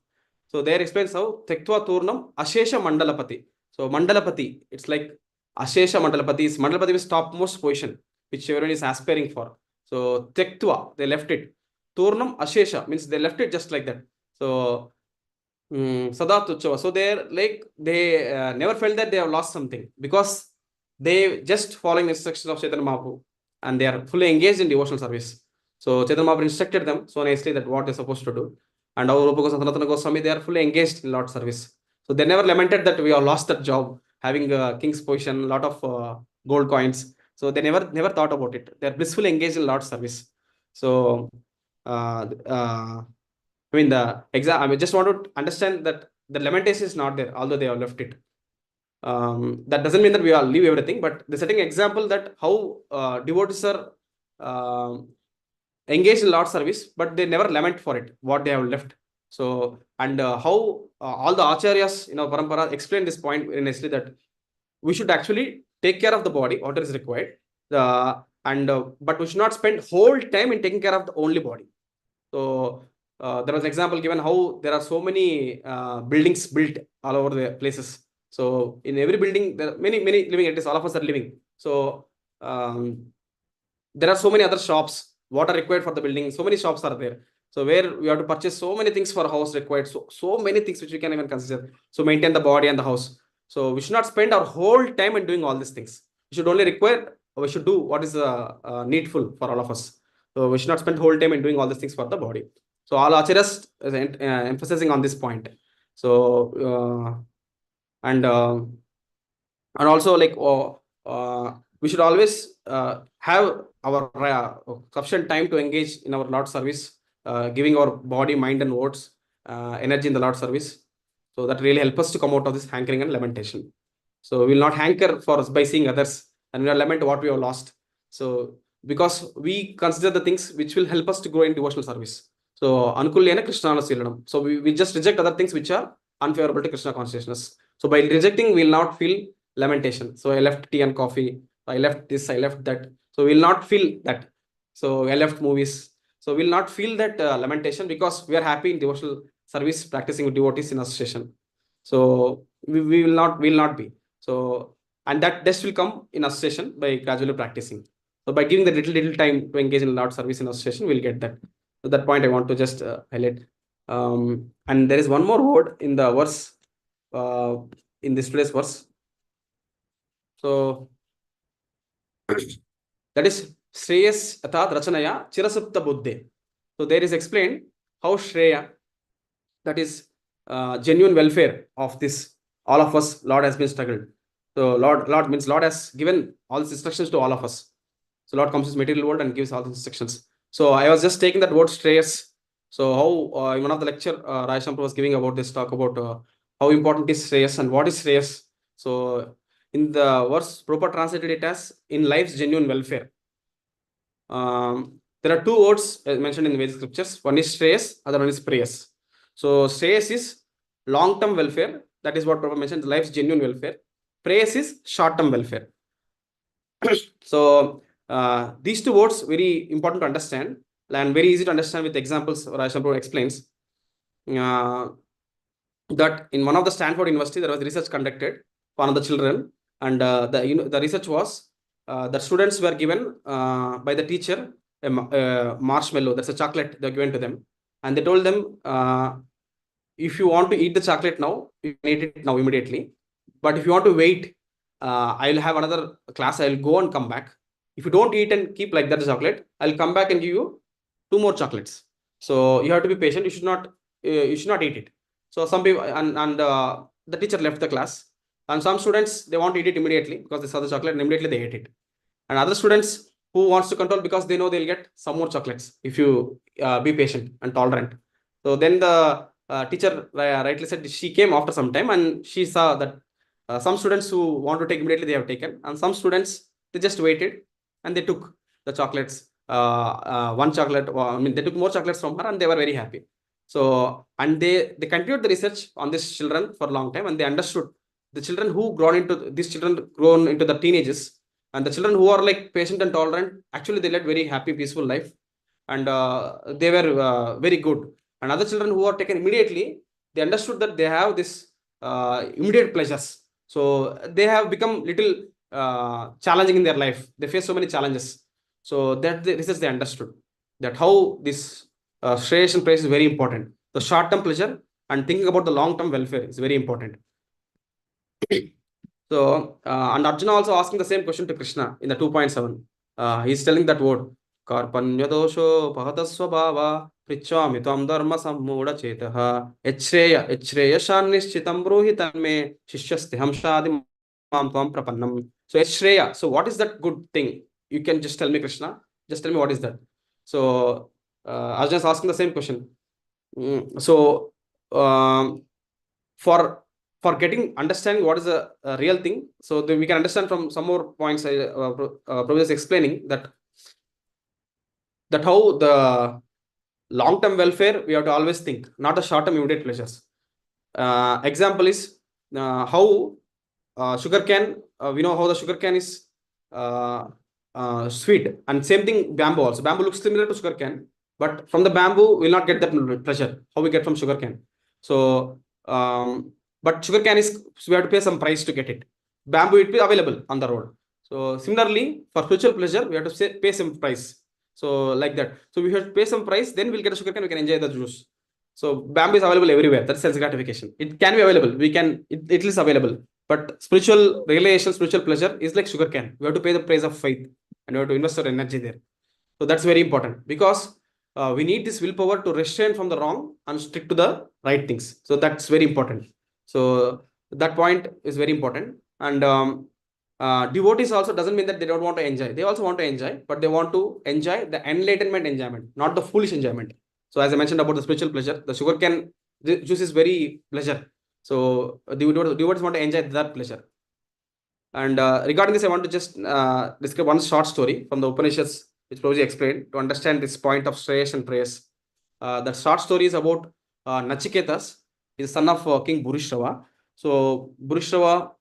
So there explains how Tektva Turnam Ashesha Mandalapati. So Mandalapati, it's like Ashesha Mandalapati is Mandalapati is topmost position, which everyone is aspiring for. So Tektva, they left it. Turnam Ashesha means they left it just like that. So Sada Tuchava. So they're like they never felt that they have lost something because they just following the instructions of Chaitanya Mahaprabhu and they are fully engaged in devotional service. So Chaitanya Mahaprabhu instructed them so nicely that what they're supposed to do. And our Rupa Goswami, Sanatana Goswami, they are fully engaged in Lord service. So they never lamented that we have lost that job, having a king's position, a lot of gold coins. So they never thought about it. They are blissfully engaged in Lord service. So I mean, I just want to understand that the lamentation is not there, although they have left it. That doesn't mean that we all leave everything, but they're setting example that how devotees are engaged in Lord service, but they never lament for it, what they have left. So, and how all the acharyas, parampara explain this point very nicely that we should actually take care of the body, what is required, but we should not spend whole time in taking care of the only body. So there was an example given how there are so many buildings built all over the places. So in every building, there are many living entities, all of us are living. So there are so many other shops, what are required for the building. So many shops are there. So where we have to purchase so many things for a house required. So many things which we can even consider. So maintain the body and the house. So we should not spend our whole time in doing all these things. We should only require, or we should do what is needful for all of us. So we should not spend whole time in doing all these things for the body. So all acharyas is emphasizing on this point. So and also like we should always have our sufficient time to engage in our Lord service, giving our body, mind, and words energy in the Lord service. So that really helps us to come out of this hankering and lamentation. So we will not hanker for us by seeing others, and we will lament what we have lost. So because we consider the things which will help us to grow in devotional service. So Anukulyena Krishna Silanam. So we just reject other things which are unfavorable to Krishna consciousness. So by rejecting, we will not feel lamentation. So I left tea and coffee. I left this, I left that. So we will not feel that. So I left movies. So we will not feel that lamentation because we are happy in devotional service, practicing with devotees in association. So we will not be. So, and that this will come in association by gradually practicing. So by giving the little time to engage in Lord service in association, we'll get that. So that point I want to just highlight. And there is one more word in the verse, in this today's verse. So that is Shreyas Atat Rachanaya Chirasupta Buddhe. So there is explained how Shreya, that is genuine welfare of this, all of us, Lord has been struggled. So Lord means Lord has given all these instructions to all of us. So Lord comes to this material world and gives all the instructions. So I was just taking that word Shreyas. So how in one of the lecture Raishampur was giving about this, talk about how important is Shreyas and what is Shreyas. So in the verse, proper translated it as in life's genuine welfare. There are two words mentioned in the Vedic scriptures. One is Shreyas, other one is Preyas. So Shreyas is long-term welfare. That is what Prabhupada mentioned, life's genuine welfare. Preyas is short-term welfare. So these two words very important to understand and very easy to understand with examples. Raishampur explains that in one of the Stanford University there was research conducted for the children, and the research was that students were given by the teacher a marshmallow, that's a chocolate they were given to them, and they told them, if you want to eat the chocolate now, you can eat it now immediately, but if you want to wait, I'll have another class, I'll go and come back. If you don't eat and keep like that the chocolate, I'll come back and give you 2 more chocolates. So you have to be patient. You should not eat it. So some people, and the teacher left the class, and some students, they want to eat it immediately because they saw the chocolate and immediately they ate it. And other students who wants to control because they know they'll get some more chocolates if you be patient and tolerant. So then the teacher rightly said she came after some time and she saw that some students who want to take immediately they have taken, and some students they just waited and they took the chocolates. One chocolate, I mean, they took more chocolates from her and they were very happy. So, and they continued the research on these children for a long time, and they understood the children who grown into the teenagers, and the children who are like patient and tolerant, actually they led very happy, peaceful life, and they were very good. And other children who are taken immediately, they understood that they have this immediate pleasures. So they have become little challenging in their life. They face so many challenges. So that this is they understood that how this Shreyash and praise is very important. The short-term pleasure and thinking about the long-term welfare is very important. So, and Arjuna also asking the same question to Krishna in the 2.7. He's telling that word, Karpanya dosho pahatasvabhava prichami tvam dharma sammuda chetaha echreya shanishchitam bruhitan me shishyasti hamshadi mam tvam prapannam. So, echreya. So, what is that good thing? You can just tell me, Krishna. Just tell me what is that. So, Arjuna is asking the same question. So, for getting understanding what is a real thing, so we can understand from some more points. Prabhupada is explaining that how the long-term welfare we have to always think, not the short-term immediate pleasures. Example is how sugar cane. We know how the sugar cane is sweet, and same thing bamboo also. Bamboo looks similar to sugar cane, but from the bamboo we'll not get that pleasure how we get from sugar cane. So but sugar cane is, so we have to pay some price to get it. Bamboo it will be available on the road. So similarly for spiritual pleasure we have to pay some price. So like that. So we have to pay some price, then we'll get a sugar cane, we can enjoy the juice. So bamboo is available everywhere. That's sense gratification. It can be available. It is available. But spiritual realization, spiritual pleasure is like sugar cane. We have to pay the price of faith and we have to invest our energy there. So that's very important because we need this willpower to restrain from the wrong and stick to the right things. So that's very important. So that point is very important. And devotees also doesn't mean that they don't want to enjoy. They also want to enjoy, but they want to enjoy the enlightenment enjoyment, not the foolish enjoyment. So as I mentioned about the spiritual pleasure, the sugar cane juice is very pleasure. So devotees want to enjoy that pleasure. And regarding this, I want to just describe one short story from the Upanishads, which Prabhuji explained to understand this point of Shreyash and Preyas. That short story is about Nachiketas. He's the son of King Bhurishrava. So Bhurishrava,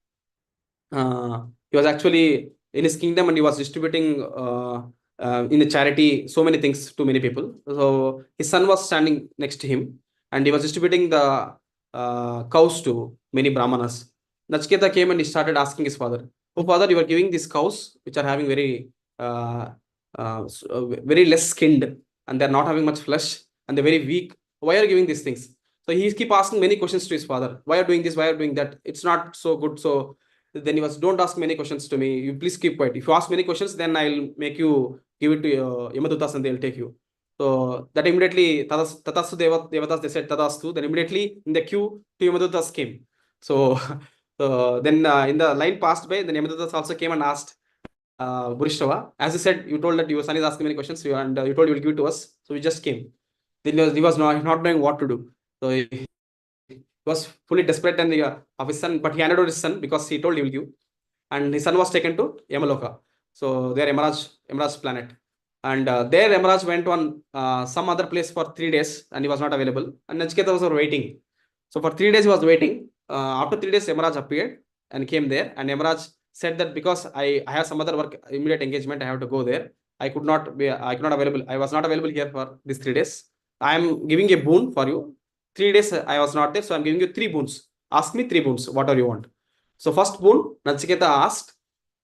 he was actually in his kingdom and he was distributing in the charity so many things to many people. So his son was standing next to him and he was distributing the cows to many brahmanas. Nachiketa came and he started asking his father, "Oh father, you are giving these cows which are having very very less skinned and they're not having much flesh and they're very weak. Why are you giving these things? So he keep asking many questions to his father. Why are you doing this? Why are you doing that? It's not so good. So then he was, don't ask many questions to me. You please keep quiet. If you ask many questions, then I'll make you give it to Yamadutas and they'll take you. So that immediately Tatastu Devatas, they said Tatastu. Then immediately in the queue, two Yamadutas came. So then in the line passed by, then Yamadutas also came and asked Burishtava, as you said, you told that your son is asking many questions, and you told you will give it to us. So we just came. Then he was not knowing what to do. So he was fully desperate and of his son, but he handed over his son because he told he will give. And his son was taken to Yamaloka. So there Yamaraj's planet. And there Yamaraj went on some other place for 3 days and he was not available. And Nachiketa was waiting. So for 3 days he was waiting. After 3 days Yamaraj appeared and came there. And Yamaraj said that because I have some other work, immediate engagement, I have to go there. I could not available. I was not available here for these 3 days. I am giving a boon for you. 3 days I was not there, so I'm giving you 3 boons. Ask me 3 boons, whatever you want. So first boon, Nachiketa asked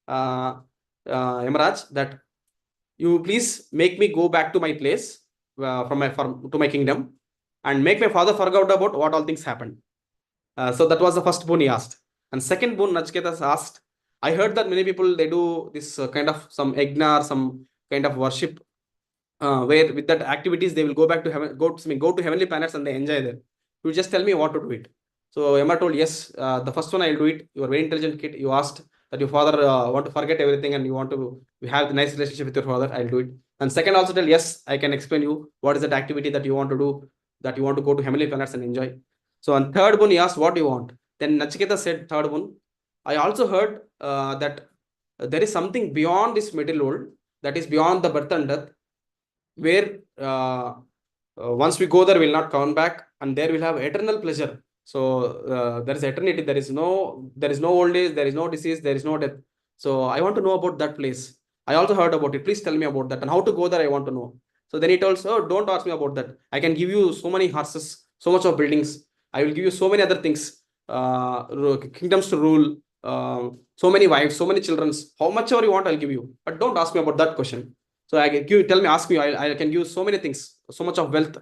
Yamaraj that you please make me go back to my place to my kingdom and make my father forget about what all things happened. So that was the first boon he asked. And second boon, Nachiketa asked, I heard that many people, they do this kind of some yajna or some kind of worship where with that activities they will go back to heaven, go to heavenly planets and they enjoy there. You just tell me what to do it. So Yama told, yes, the first one I'll do it. You are very intelligent kid. You asked that your father want to forget everything and you want to have a nice relationship with your father. I'll do it. And second also tell, yes, I can explain you what is that activity that you want to do, that you want to go to heavenly planets and enjoy. So on third one, he asked, what do you want? Then Nachiketa said, third one, I also heard that there is something beyond this material world, that is beyond the birth and death, where once we go there, we'll not come back, and there we'll have eternal pleasure. So there is eternity. There is no old age, there is no disease, there is no death. So I want to know about that place. I also heard about it. Please tell me about that and how to go there. I want to know. So then he told, oh, don't ask me about that. I can give you so many horses, so much of buildings. I will give you so many other things, kingdoms to rule, so many wives, so many children. How much ever you want, I'll give you. But don't ask me about that question. So I can give, tell me, ask me. I can give so many things, so much of wealth. So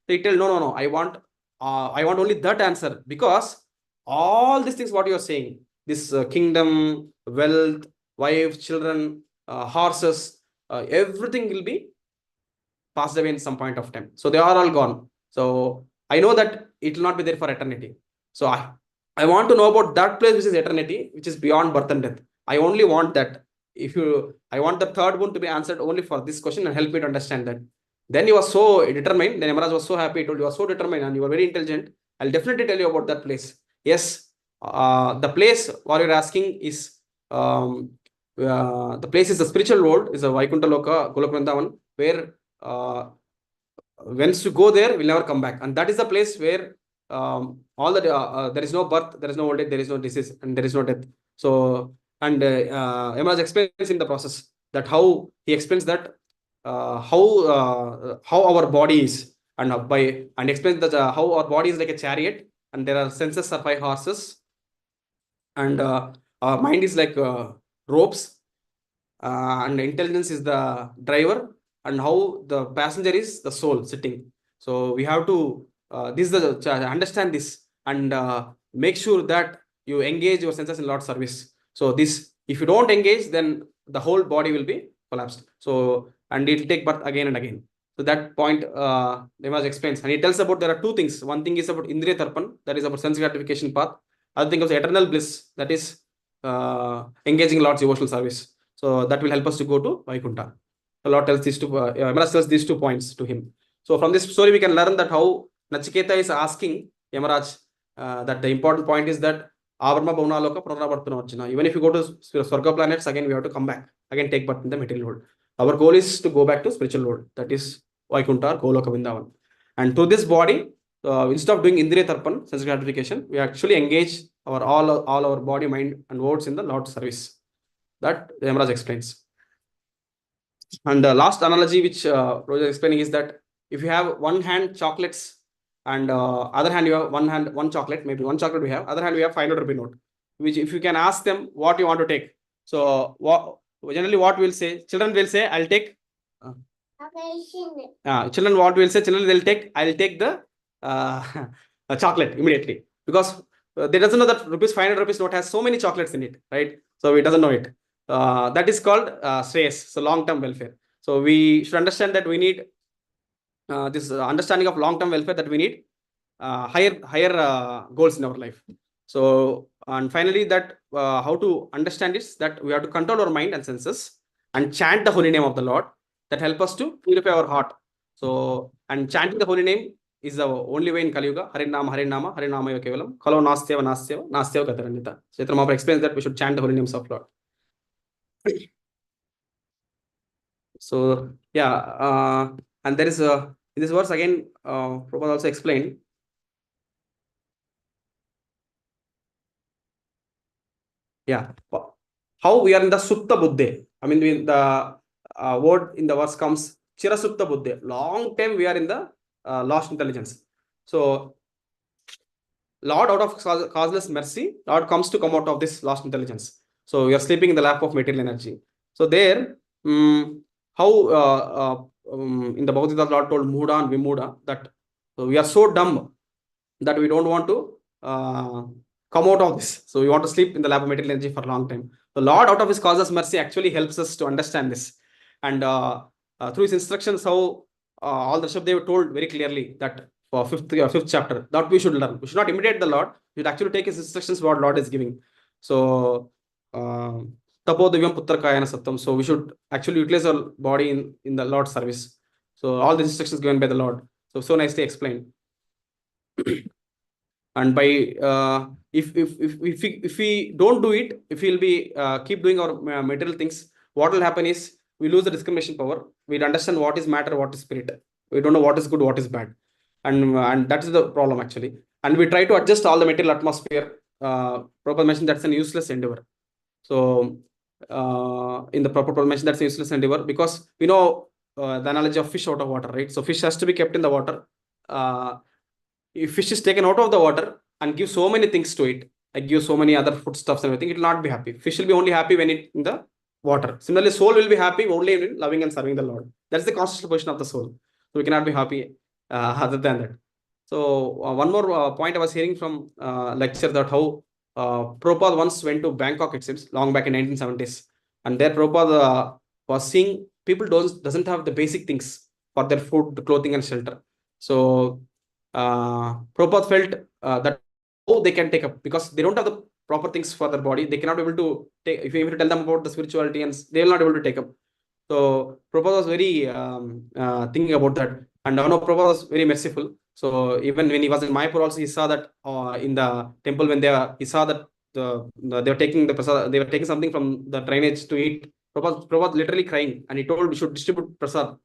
he tell, no. I want only that answer, because all these things what you are saying, this kingdom, wealth, wife, children, horses, everything will be passed away in some point of time. So they are all gone. So I know that it will not be there for eternity. So I want to know about that place which is eternity, which is beyond birth and death. I only want that. I want the third one to be answered only for this question and help me to understand that. Then he was so determined. Then Yamaraj was so happy. He told, you are so determined and you are very intelligent. I'll definitely tell you about that place. Yes, the place what you're asking is the place is the spiritual world, is a Vaikuntha Loka, Golok Vrindavan, where once you go there, we'll never come back. And that is the place where all the there is no birth, there is no old age, there is no disease, and there is no death. So, and Yamaraj explains in the process that how he explains that how our body is, and explains that how our body is like a chariot, and there are senses are 5 horses, and our mind is like ropes, and intelligence is the driver, and how the passenger is the soul sitting. So we have to understand this and make sure that you engage your senses in Lord's service. So this, if you don't engage, then the whole body will be collapsed. So, and it will take birth again and again. So that point Devaj explains, and he tells about there are 2 things. One thing is about Indriya Tarpan, that is about sense gratification path. Other thing is eternal bliss, that is engaging Lord's devotional service. So that will help us to go to Vaikuntha. The Lord tells these 2, Yamaraj tells these 2 points to him. So from this story, we can learn that how Nachiketa is asking Yamaraj that the important point is that Avarma Bhavna Loka Pranaravartana Arjuna. Even if you go to Swarga planets, again we have to come back, again take birth in the material world. Our goal is to go back to spiritual world, that is Vaikuntha, Goloka Vrindavan. And through this body, instead of doing Indriya Tarpan, sense gratification, we actually engage all our body, mind, and words in the Lord's service. That Yamaraj explains. And the last analogy which Roger is explaining is that if you have one hand chocolates and other hand you have one chocolate, maybe one chocolate we have, other hand we have 500 rupee note, which if you can ask them what you want to take. So generally what we'll say, children will say, I'll take children what will say, children they'll take, I'll take the a chocolate immediately, because they doesn't know that rupees 500 rupees note has so many chocolates in it, right? So he doesn't know it. That is called shreyas, so long-term welfare. So we should understand that we need this understanding of long-term welfare, that we need higher goals in our life. So, and finally, that how to understand is that we have to control our mind and senses and chant the holy name of the Lord, that help us to purify our heart. So, and chanting the holy name is the only way in Kali Yuga. Harinama, Harinama, Harinama Eva Kevalam, Kalo Nastyeva, Nastyeva, Nastyeva Gataranyata. So, Chaitanya Mahaprabhu explains that we should chant the holy names of Lord. So, yeah, and there is in this verse again, Prabhupada also explained. Yeah, how we are in the Sutta Buddhe. I mean, the word in the verse comes Chirasutta Buddhe. Long time we are in the lost intelligence. So, Lord, out of causeless mercy, Lord comes to come out of this lost intelligence. So, we are sleeping in the lap of material energy. So, there, how in the Bhagavata, Lord told Muda and Vimuda that we are so dumb that we don't want to come out of this. So we want to sleep in the lap of material energy for a long time. The Lord, out of His causeless mercy, actually helps us to understand this. And through His instructions, how all the Rishabh, they were told very clearly that for fifth chapter, that we should learn. We should not imitate the Lord. We should actually take His instructions, what Lord is giving. So, Tapodivyam Putra Kayana Sattam. So we should actually utilize our body in the Lord's service. So all the instructions given by the Lord. So nicely explained. And by if we don't do it, if we'll be keep doing our material things, what will happen is we lose the discrimination power. We understand what is matter, what is spirit. We don't know what is good, what is bad, and that is the problem actually. And we try to adjust all the material atmosphere. Proper mention, that's an useless endeavor. So in the proper mention, that's a useless endeavor, because we know the analogy of fish out of water, right? So fish has to be kept in the water. If fish is taken out of the water and give so many things to it, like give so many other foodstuffs and everything, it will not be happy. Fish will be only happy when it in the water. Similarly, soul will be happy only in loving and serving the Lord. That's the constitutional position of the soul. So we cannot be happy other than that. So one more point I was hearing from lecture, that how Prabhupada once went to Bangkok, it seems, long back in 1970s. And there Prabhupada was seeing people doesn't have the basic things for their food, clothing and shelter. So Prabhupada felt that how they can take up, because they don't have the proper things for their body. They cannot be able to take, if you tell them about the spirituality, and they will not be able to take up. So Prabhupada was very thinking about that. And I know Prabhupada was very merciful. So even when he was in Mayapur also, he saw that in the temple, when he saw that they were taking the prasad, they were taking something from the drainage to eat. Prabhupada literally crying, and he told we should distribute prasad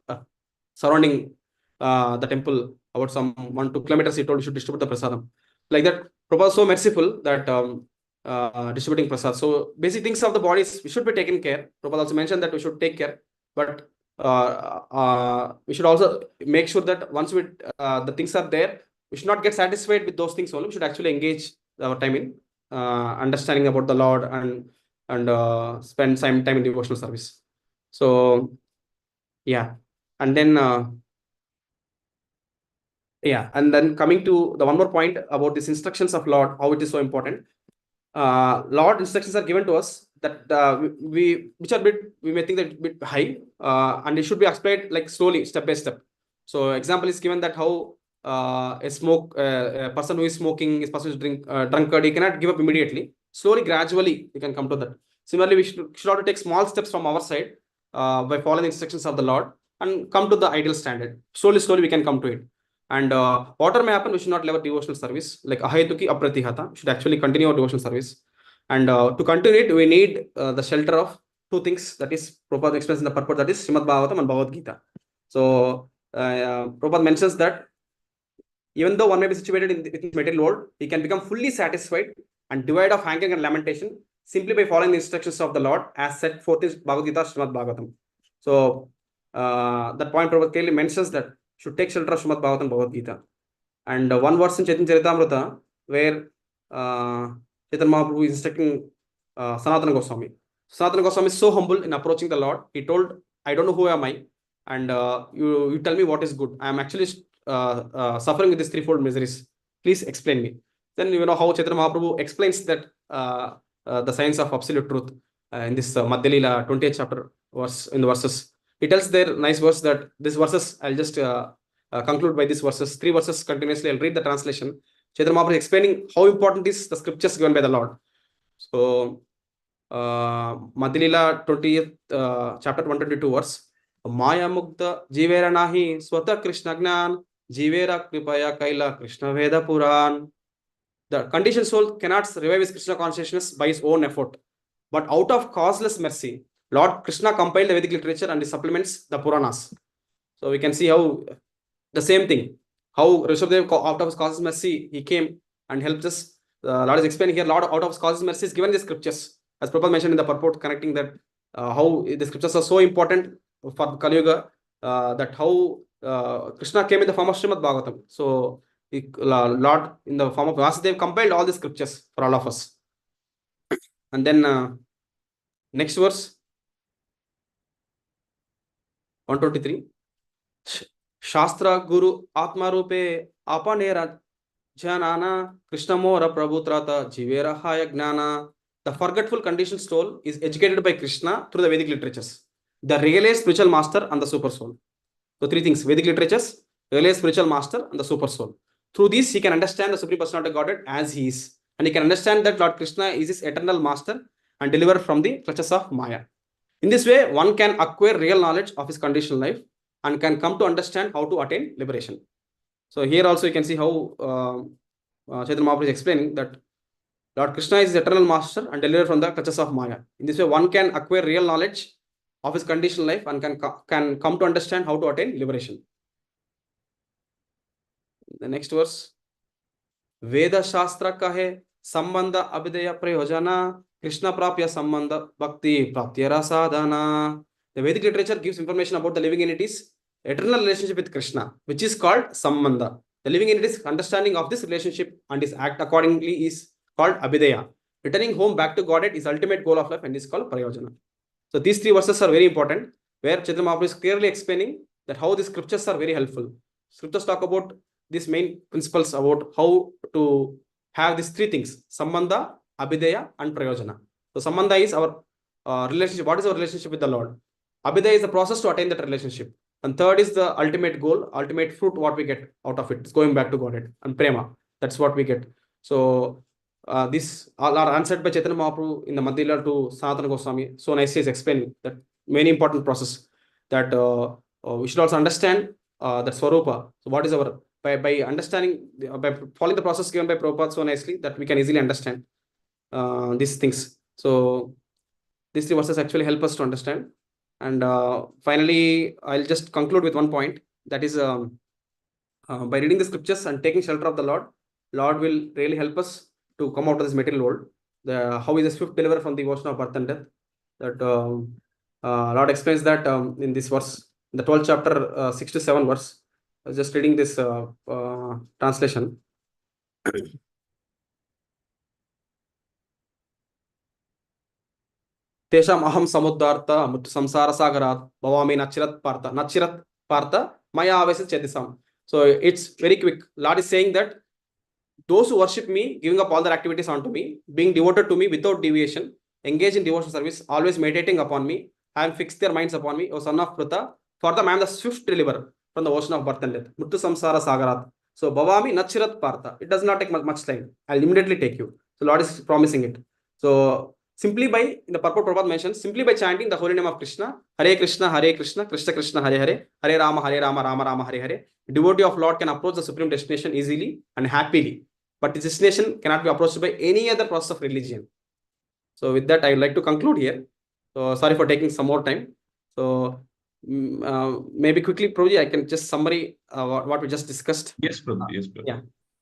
surrounding the temple. About some 1-2 kilometers, he told we should distribute the prasadam. Like that, Prabhupada was so merciful that distributing prasad. So basic things of the bodies, we should be taken care. Prabhupada also mentioned that we should take care, but we should also make sure that once the things are there, we should not get satisfied with those things only. We should actually engage our time in understanding about the Lord, and spend some time in devotional service. So yeah, and then and then coming to the one more point about these instructions of Lord, how it is so important. Lord instructions are given to us that which are we may think that bit high, and it should be explained like slowly, step by step. So example is given that how a person who is smoking, a person who is drunkard, he cannot give up immediately. Slowly, gradually, you can come to that. Similarly, we should also take small steps from our side by following the instructions of the Lord, and come to the ideal standard. Slowly, we can come to it. And whatever may happen, we should not leave a devotional service. Like ahaituki apratihata, we should actually continue our devotional service. And to continue it, we need the shelter of two things. That is, Prabhupada explains in the purport, that is Srimad Bhagavatam and Bhagavad Gita. So Prabhupada mentions that even though one may be situated in the material world, he can become fully satisfied and devoid of hankering and lamentation simply by following the instructions of the Lord as set forth in Bhagavad Gita, Srimad Bhagavatam. So that point Prabhupada clearly mentions that should take shelter of Srimad Bhagavatam, Bhagavad Gita. And one verse in Chaitanya Charitamrita, where Chaitanya Mahaprabhu is instructing Sanatana Goswami. Sanatana Goswami is so humble in approaching the Lord. He told, I don't know who am I, and you tell me what is good. I am actually suffering with these threefold miseries. Please explain me. Then you know how Chaitanya Mahaprabhu explains that the science of absolute truth in this Madhya Leela 20th chapter verse in the verses. He tells there nice verse that this verses I'll just conclude by these verses. 3 verses continuously. I'll read the translation. Chaitanya Mahaprabhu is explaining how important is the scriptures given by the Lord. So Madhya Leela 20th chapter 122 verse. Maya Mukta Jivera Nahi Swata Krishna Gnan Jivera Kripaya Kaila Krishna Veda Puran. The conditioned soul cannot revive his Krishna consciousness by his own effort, but out of causeless mercy, Lord Krishna compiled the Vedic literature and he supplements the Puranas. So we can see how the same thing, how Rishabdev out of his causeless mercy, he came and helped us. Lord is explaining here, Lord out of his causeless mercy is given the scriptures. As Prabhupada mentioned in the purport, connecting that how the scriptures are so important for Kali Yuga, that how Krishna came in the form of Srimad Bhagavatam. So Lord in the form of Vasudev compiled all the scriptures for all of us. And then next verse 123. Shastra Guru Atma Rupe Apanera Janana Krishnamora Prabhutrata Jivera Haya Gnana. The forgetful conditioned soul is educated by Krishna through the Vedic literatures, the realized spiritual master and the super soul. So 3 things: Vedic literatures, realized spiritual master, and the super soul. Through this, he can understand the Supreme Personality of Godhead as he is, and he can understand that Lord Krishna is his eternal master and deliver from the clutches of Maya. In this way, one can acquire real knowledge of his conditional life and can come to understand how to attain liberation. So here also you can see how Chaitanya Mahaprabhu is explaining that Lord Krishna is his eternal master and delivered from the clutches of Maya. In this way, one can acquire real knowledge of his conditional life and can come to understand how to attain liberation. The next verse. Veda Shastra kahe sambandha abhidaya prayojana Krishna prapya sambandha bhakti pratyara sadhana. The Vedic literature gives information about the living entities' eternal relationship with Krishna, which is called sambandha. The living entity's understanding of this relationship and his act accordingly is called abhidaya. Returning home back to Godhead is ultimate goal of life and is called prayojana. So these 3 verses are very important, where Chaitanya Mahaprabhu is clearly explaining that how the scriptures are very helpful. Scriptures talk about these main principles about how to have these 3 things: sambandha, abhidaya, and prayojana. So sambandha is our relationship. What is our relationship with the Lord? Abhidaya is the process to attain that relationship. And third is the ultimate goal, ultimate fruit, what we get out of it. It's going back to Godhead. And prema, that's what we get. So these all are answered by Chaitanya Mahaprabhu in the Madhya Leela to Sanatana Goswami. So nicely is explaining that many important process that we should also understand that Swarupa. So what is our, by understanding, by following the process given by Prabhupada so nicely, that we can easily understand these things. So these 3 verses actually help us to understand. And finally, I'll just conclude with one point. That is, by reading the scriptures and taking shelter of the Lord, Lord will really help us to come out of this material world. How is a swift deliverer from the ocean of birth and death? That Lord explains that in this verse, the 12th chapter, 6 to 7 verse. I was just reading this translation. Tesham aham samuddartha muttu samsara sagarat bhavami nachirat partha maya avesit chedisam. So it's very quick. Lord is saying that those who worship me, giving up all their activities onto me, being devoted to me without deviation, engage in devotional service, always meditating upon me, having fixed their minds upon me, O son of Pruta, for them I am the swift deliverer from the ocean of birth and death. Muttu samsara sagarat. So bhavami nachirat partha. It does not take much time. I'll immediately take you. So Lord is promising it. So simply by, in the purport Prabhupada mentions, simply by chanting the holy name of Krishna, Hare Krishna, Krishna Krishna, Hare Hare, Hare Rama, Rama Rama, Hare Hare, devotee of Lord can approach the supreme destination easily and happily. But this destination cannot be approached by any other process of religion. So with that, I would like to conclude here. So sorry for taking some more time. So maybe quickly, Prabhuji, I can just summary what we just discussed. Yes, Prabhu. Yes, Prabhu. Yeah.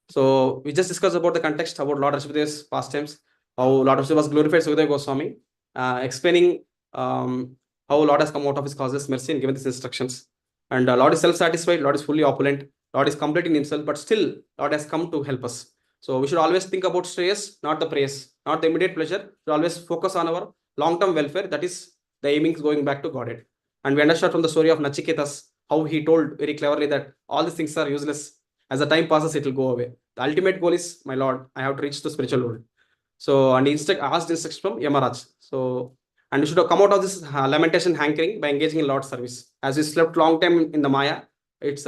So we just discussed about the context about Lord Rishabhadev's pastimes, how Lord Rishabhadev was glorified Sukadeva Goswami, explaining how Lord has come out of his causeless mercy and given these instructions. And Lord is self-satisfied, Lord is fully opulent, Lord is complete in himself, but still Lord has come to help us. So we should always think about shreyas, not the praise, not the immediate pleasure. We should always focus on our long-term welfare. That is the aiming going back to Godhead. And we understand from the story of Nachiketas how he told very cleverly that all these things are useless. As the time passes, it will go away. The ultimate goal is, my Lord, I have to reach the spiritual world. So, and he asked instructions from Yamaraj. So, and we should have come out of this lamentation hankering by engaging in Lord's service. As we slept long time in the Maya, it's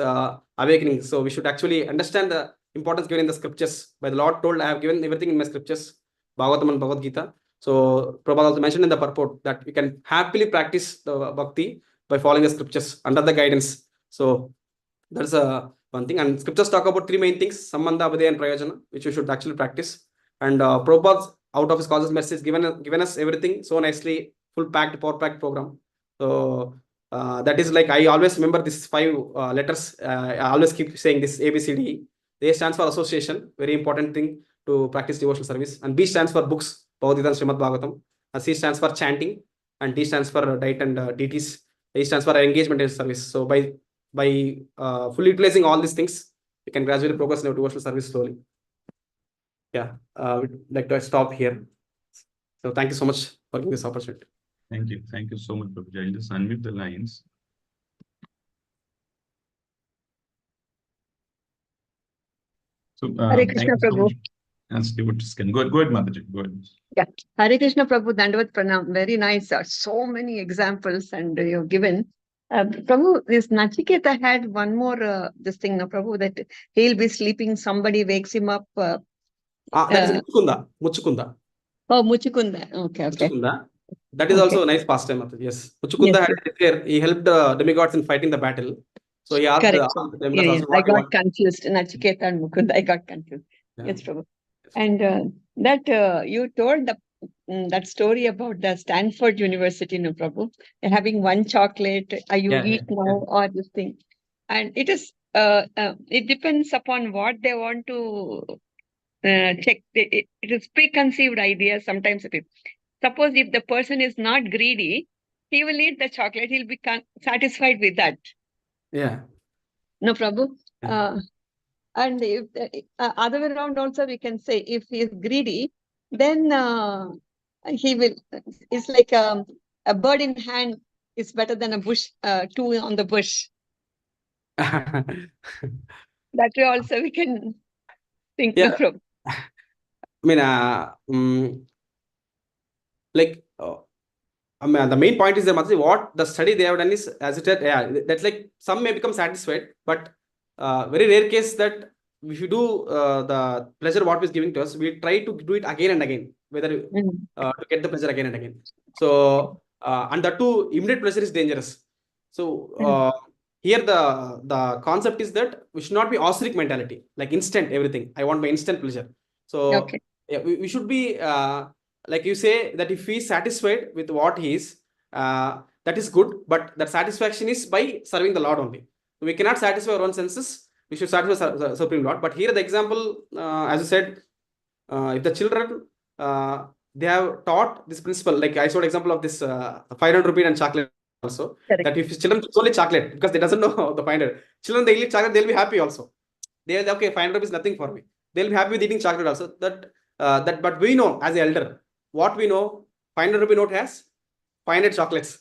awakening. So, we should actually understand the importance given in the scriptures. By the Lord told, I have given everything in my scriptures, Bhagavatam and Bhagavad Gita. So, Prabhupada also mentioned in the purport that we can happily practice the bhakti by following the scriptures under the guidance. So, that's one thing. And scriptures talk about three main things: Sambandha, Abhidaya, and Prayojana, which we should actually practice. And Prabhupada, out of his causes message, given us everything so nicely, full packed, power packed program. So that is like, I always remember these 5 letters. I always keep saying this ABCD. A stands for association, very important thing to practice devotional service. And B stands for books, Bhagavad Gita and Srimad Bhagavatam. And C stands for chanting. And D stands for diet and deities. A stands for engagement in service. So by fully utilizing all these things, you can gradually progress in your devotional service slowly. Yeah, we'd like to stop here. So thank you so much for giving this opportunity. Thank you so much, Prabhuji. I'll just unmute the lines. So Hare Krishna, Prabhu. Go ahead, Mataji. Go ahead. Yeah, Hare Krishna, Prabhu. Dandavat Pranam. Very nice. So many examples, and you've given. Prabhu, this Nachiketa had one more this thing, no, Prabhu, that he'll be sleeping, somebody wakes him up. That is Muchukunda. Muchukunda. Oh, Muchukunda. Okay. Muchukunda. That is also a nice pastime. Yes. Muchukunda Yes, had a desire. He helped demigods in fighting the battle. So he asked correct. the demigods, I got confused. Nachiketa and Mukunda, I got confused. Yeah. Yes, Prabhu. And that you told that story about the Stanford University, no, Prabhu. They're having one chocolate, you eat now or this thing. And it is, it depends upon what they want to check. It is preconceived ideas. Sometimes it is. Suppose if the person is not greedy, he will eat the chocolate. He'll be satisfied with that. Yeah. No, Prabhu. And if other way around also, we can say if he is greedy, then he will. It's like a bird in hand is better than a bush, two on the bush. That way also we can think. Yeah. No problem. I mean, like. The main point is that what the study they have done is, as it said, that's like some may become satisfied, but very rare case that if you do the pleasure what is giving to us, we try to do it again and again, whether to get the pleasure again and again. So and that too, immediate pleasure is dangerous. So here the concept is that we should not be austeric mentality, like instant everything. I want my instant pleasure. So we should be. Like you say that if he is satisfied with what he is, that is good, but that satisfaction is by serving the Lord only. So we cannot satisfy our own senses. We should satisfy the Supreme Lord. But here the example, as you said, if the children they have taught this principle, like I showed example of this 500 rupee and chocolate also. Correct. That if children choose only chocolate because they doesn't know the 500, children they eat chocolate, they'll be happy also. They'll okay, 500 rupees is nothing for me. They'll be happy with eating chocolate also. But we know as an elder. What we know, 500 rupee note has 500 chocolates.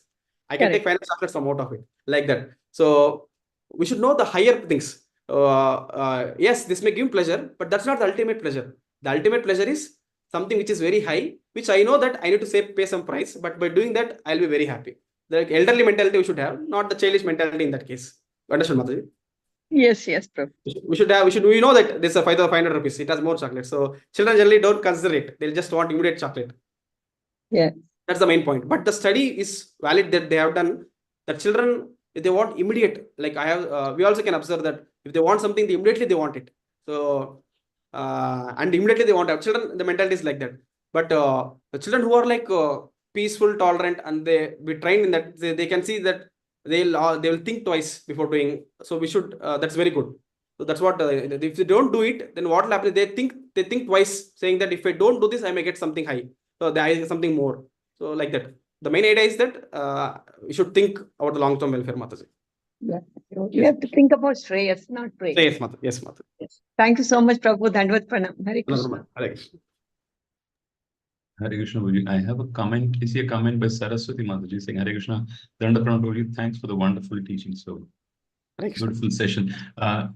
I can take 500 chocolates from out of it, like that. So we should know the higher things. Yes, this may give pleasure, but that's not the ultimate pleasure. The ultimate pleasure is something which is very high, which I know that I need to pay some price, but by doing that, I'll be very happy. The elderly mentality we should have, not the childish mentality in that case. Understand, Mataji? Yes, Prabhu. We know that this is a 500 rupees. It has more chocolate. So children generally don't consider it. They'll just want immediate chocolate. Yeah. That's the main point. But the study is valid that they have done that children, if they want immediate, like we also can observe that if they want something, immediately they want it. So, and immediately they want it. Children, the mentality is like that. But the children who are like peaceful, tolerant, and they be trained in that, they can see that they will think twice before doing. So we should. That's very good. So that's what. If they don't do it, then what will happen? They think twice, saying that if I don't do this, I may get something high. So there is something more. So like that. The main idea is that we should think about the long-term welfare, Mataji. Yeah. You have to think about Shreyas, not praise. Yes, Mata. Yes, Mata. Yes. Thank you so much, Prabhu. Dandavat Pranam. Hare Krishna. Hare Krishna. Hare Krishna, Prabhuji. I have a comment. I see a comment by Saraswati Mataji saying, Hare Krishna, Dandavat Pranam, Prabhuji. Thanks for the wonderful teaching. So Beautiful session.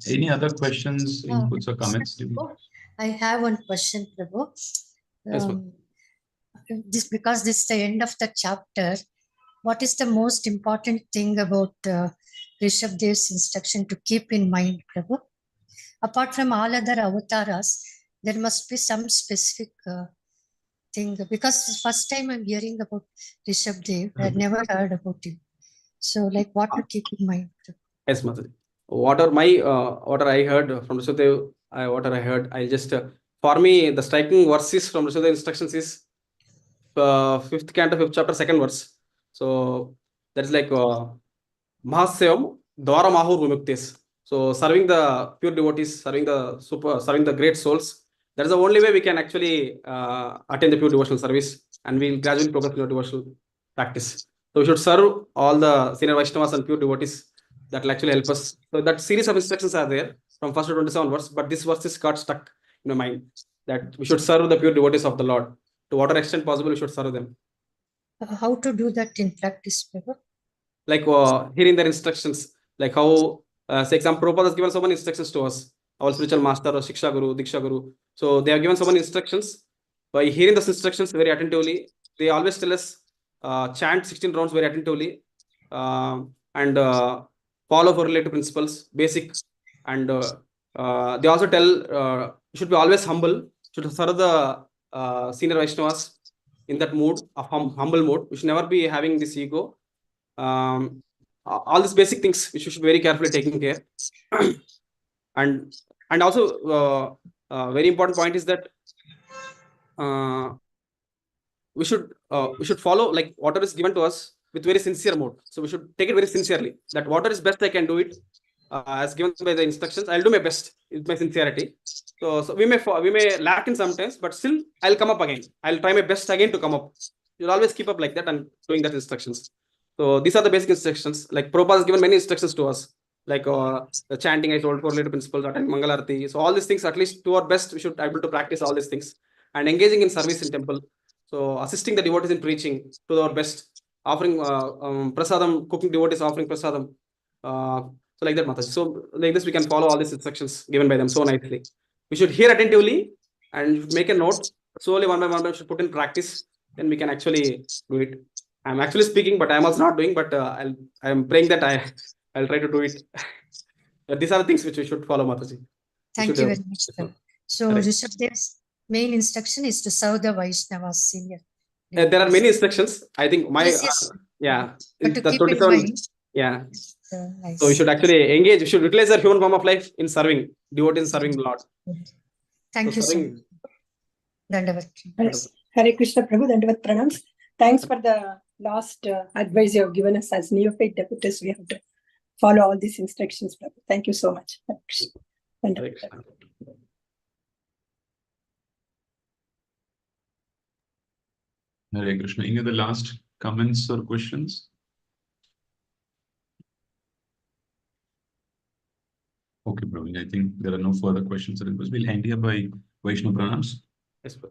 Any other questions, inputs, or comments? I have one question, Prabhu. Yes, ma'am. Because this is the end of the chapter, what is the most important thing about Rishabdev's instruction to keep in mind, Prabhu? Apart from all other avatars, there must be some specific thing, because first time I'm hearing about Rishabdev, I had never heard about him. So, like, what to keep in mind? Yes, Mataji. What are I heard from Rishabdev, what I heard, I just, for me, the striking verses from Rishabdev instructions is 5th canto, 5th chapter, 2nd verse. So, that is like, Mahasyavam Dwara Mahur Vimuktes. So, serving the pure devotees, serving the great souls, that is the only way we can actually attain the pure devotional service, and we'll gradually progress in our devotional practice. So, we should serve all the senior Vaishnavas and pure devotees. That will actually help us. So, that series of instructions are there from 1st to 27 verse, but this verse is got stuck in my mind that we should serve the pure devotees of the Lord. To whatever extent possible, we should serve them. How to do that in practice, Prabhu? Like hearing their instructions, like how, say, example, Prabhupada has given so many instructions to us, our spiritual master or Shiksha Guru, Diksha Guru. So they have given so many instructions. By hearing those instructions very attentively, they always tell us chant 16 rounds very attentively, and follow for related principles, basic. And they also tell you should be always humble, should serve the senior Vaishnavas in that mood of humble mode. We should never be having this ego. All these basic things which you should very carefully taking care. and also very important point is that we should follow like whatever is given to us with very sincere mode. So we should take it very sincerely, that whatever is best I can do it as given by the instructions. I'll do my best with my sincerity. So we may lack in sometimes, but still I'll come up again. I'll try my best again to come up. You'll always keep up like that and doing that instructions. So these are the basic instructions. Like Prabhupada has given many instructions to us, like the chanting I told, correlated principles, attending Mangalarti. So all these things, at least to our best, we should be able to practice all these things, and engaging in service in temple. So assisting the devotees in preaching to our best, offering prasadam, cooking devotees, offering prasadam. So like that, Mataji. So like this, we can follow all these instructions given by them so nicely. We should hear attentively and make a note. Slowly, one by one, we should put in practice. Then we can actually do it. I'm actually speaking, but I'm also not doing. But I'm praying that I'll try to do it. These are the things which we should follow, Mataji. Thank you very much, sir. So Rishabdev's main instruction is to serve the Vaishnavas senior. There are many instructions. I think my but to keep in mind, nice. So we should actually engage. We should utilize our human form of life in serving devotees, in serving the Lord. Thank you so much. Yes. Hare Krishna Prabhu, Dandavat Pranams. Thanks for the last advice you have given us as neophyte devotees. We have to follow all these instructions, Prabhu. Thank you so much. Hare Krishna. Hare Krishna. Hare Krishna. Any other last comments or questions? Okay, Praveen. I think there are no further questions. We'll end here by Vaishnava Pranams. Yes, sir.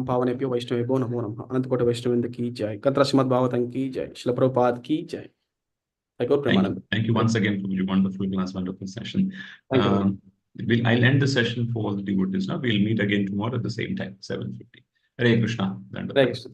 पावनेभ्यो वैष्णवेभ्यो नमो नमः। अनंत कोटि वैष्णववृंद की जय। कतरा श्रीमद् भागवतम की जय। श्रील प्रभुपाद की जय। Thank you once again for your wonderful class, wonderful session. I'll end the session for all the devotees now. We'll meet again tomorrow at the same time, 7:50. Hare Krishna. Hare Krishna.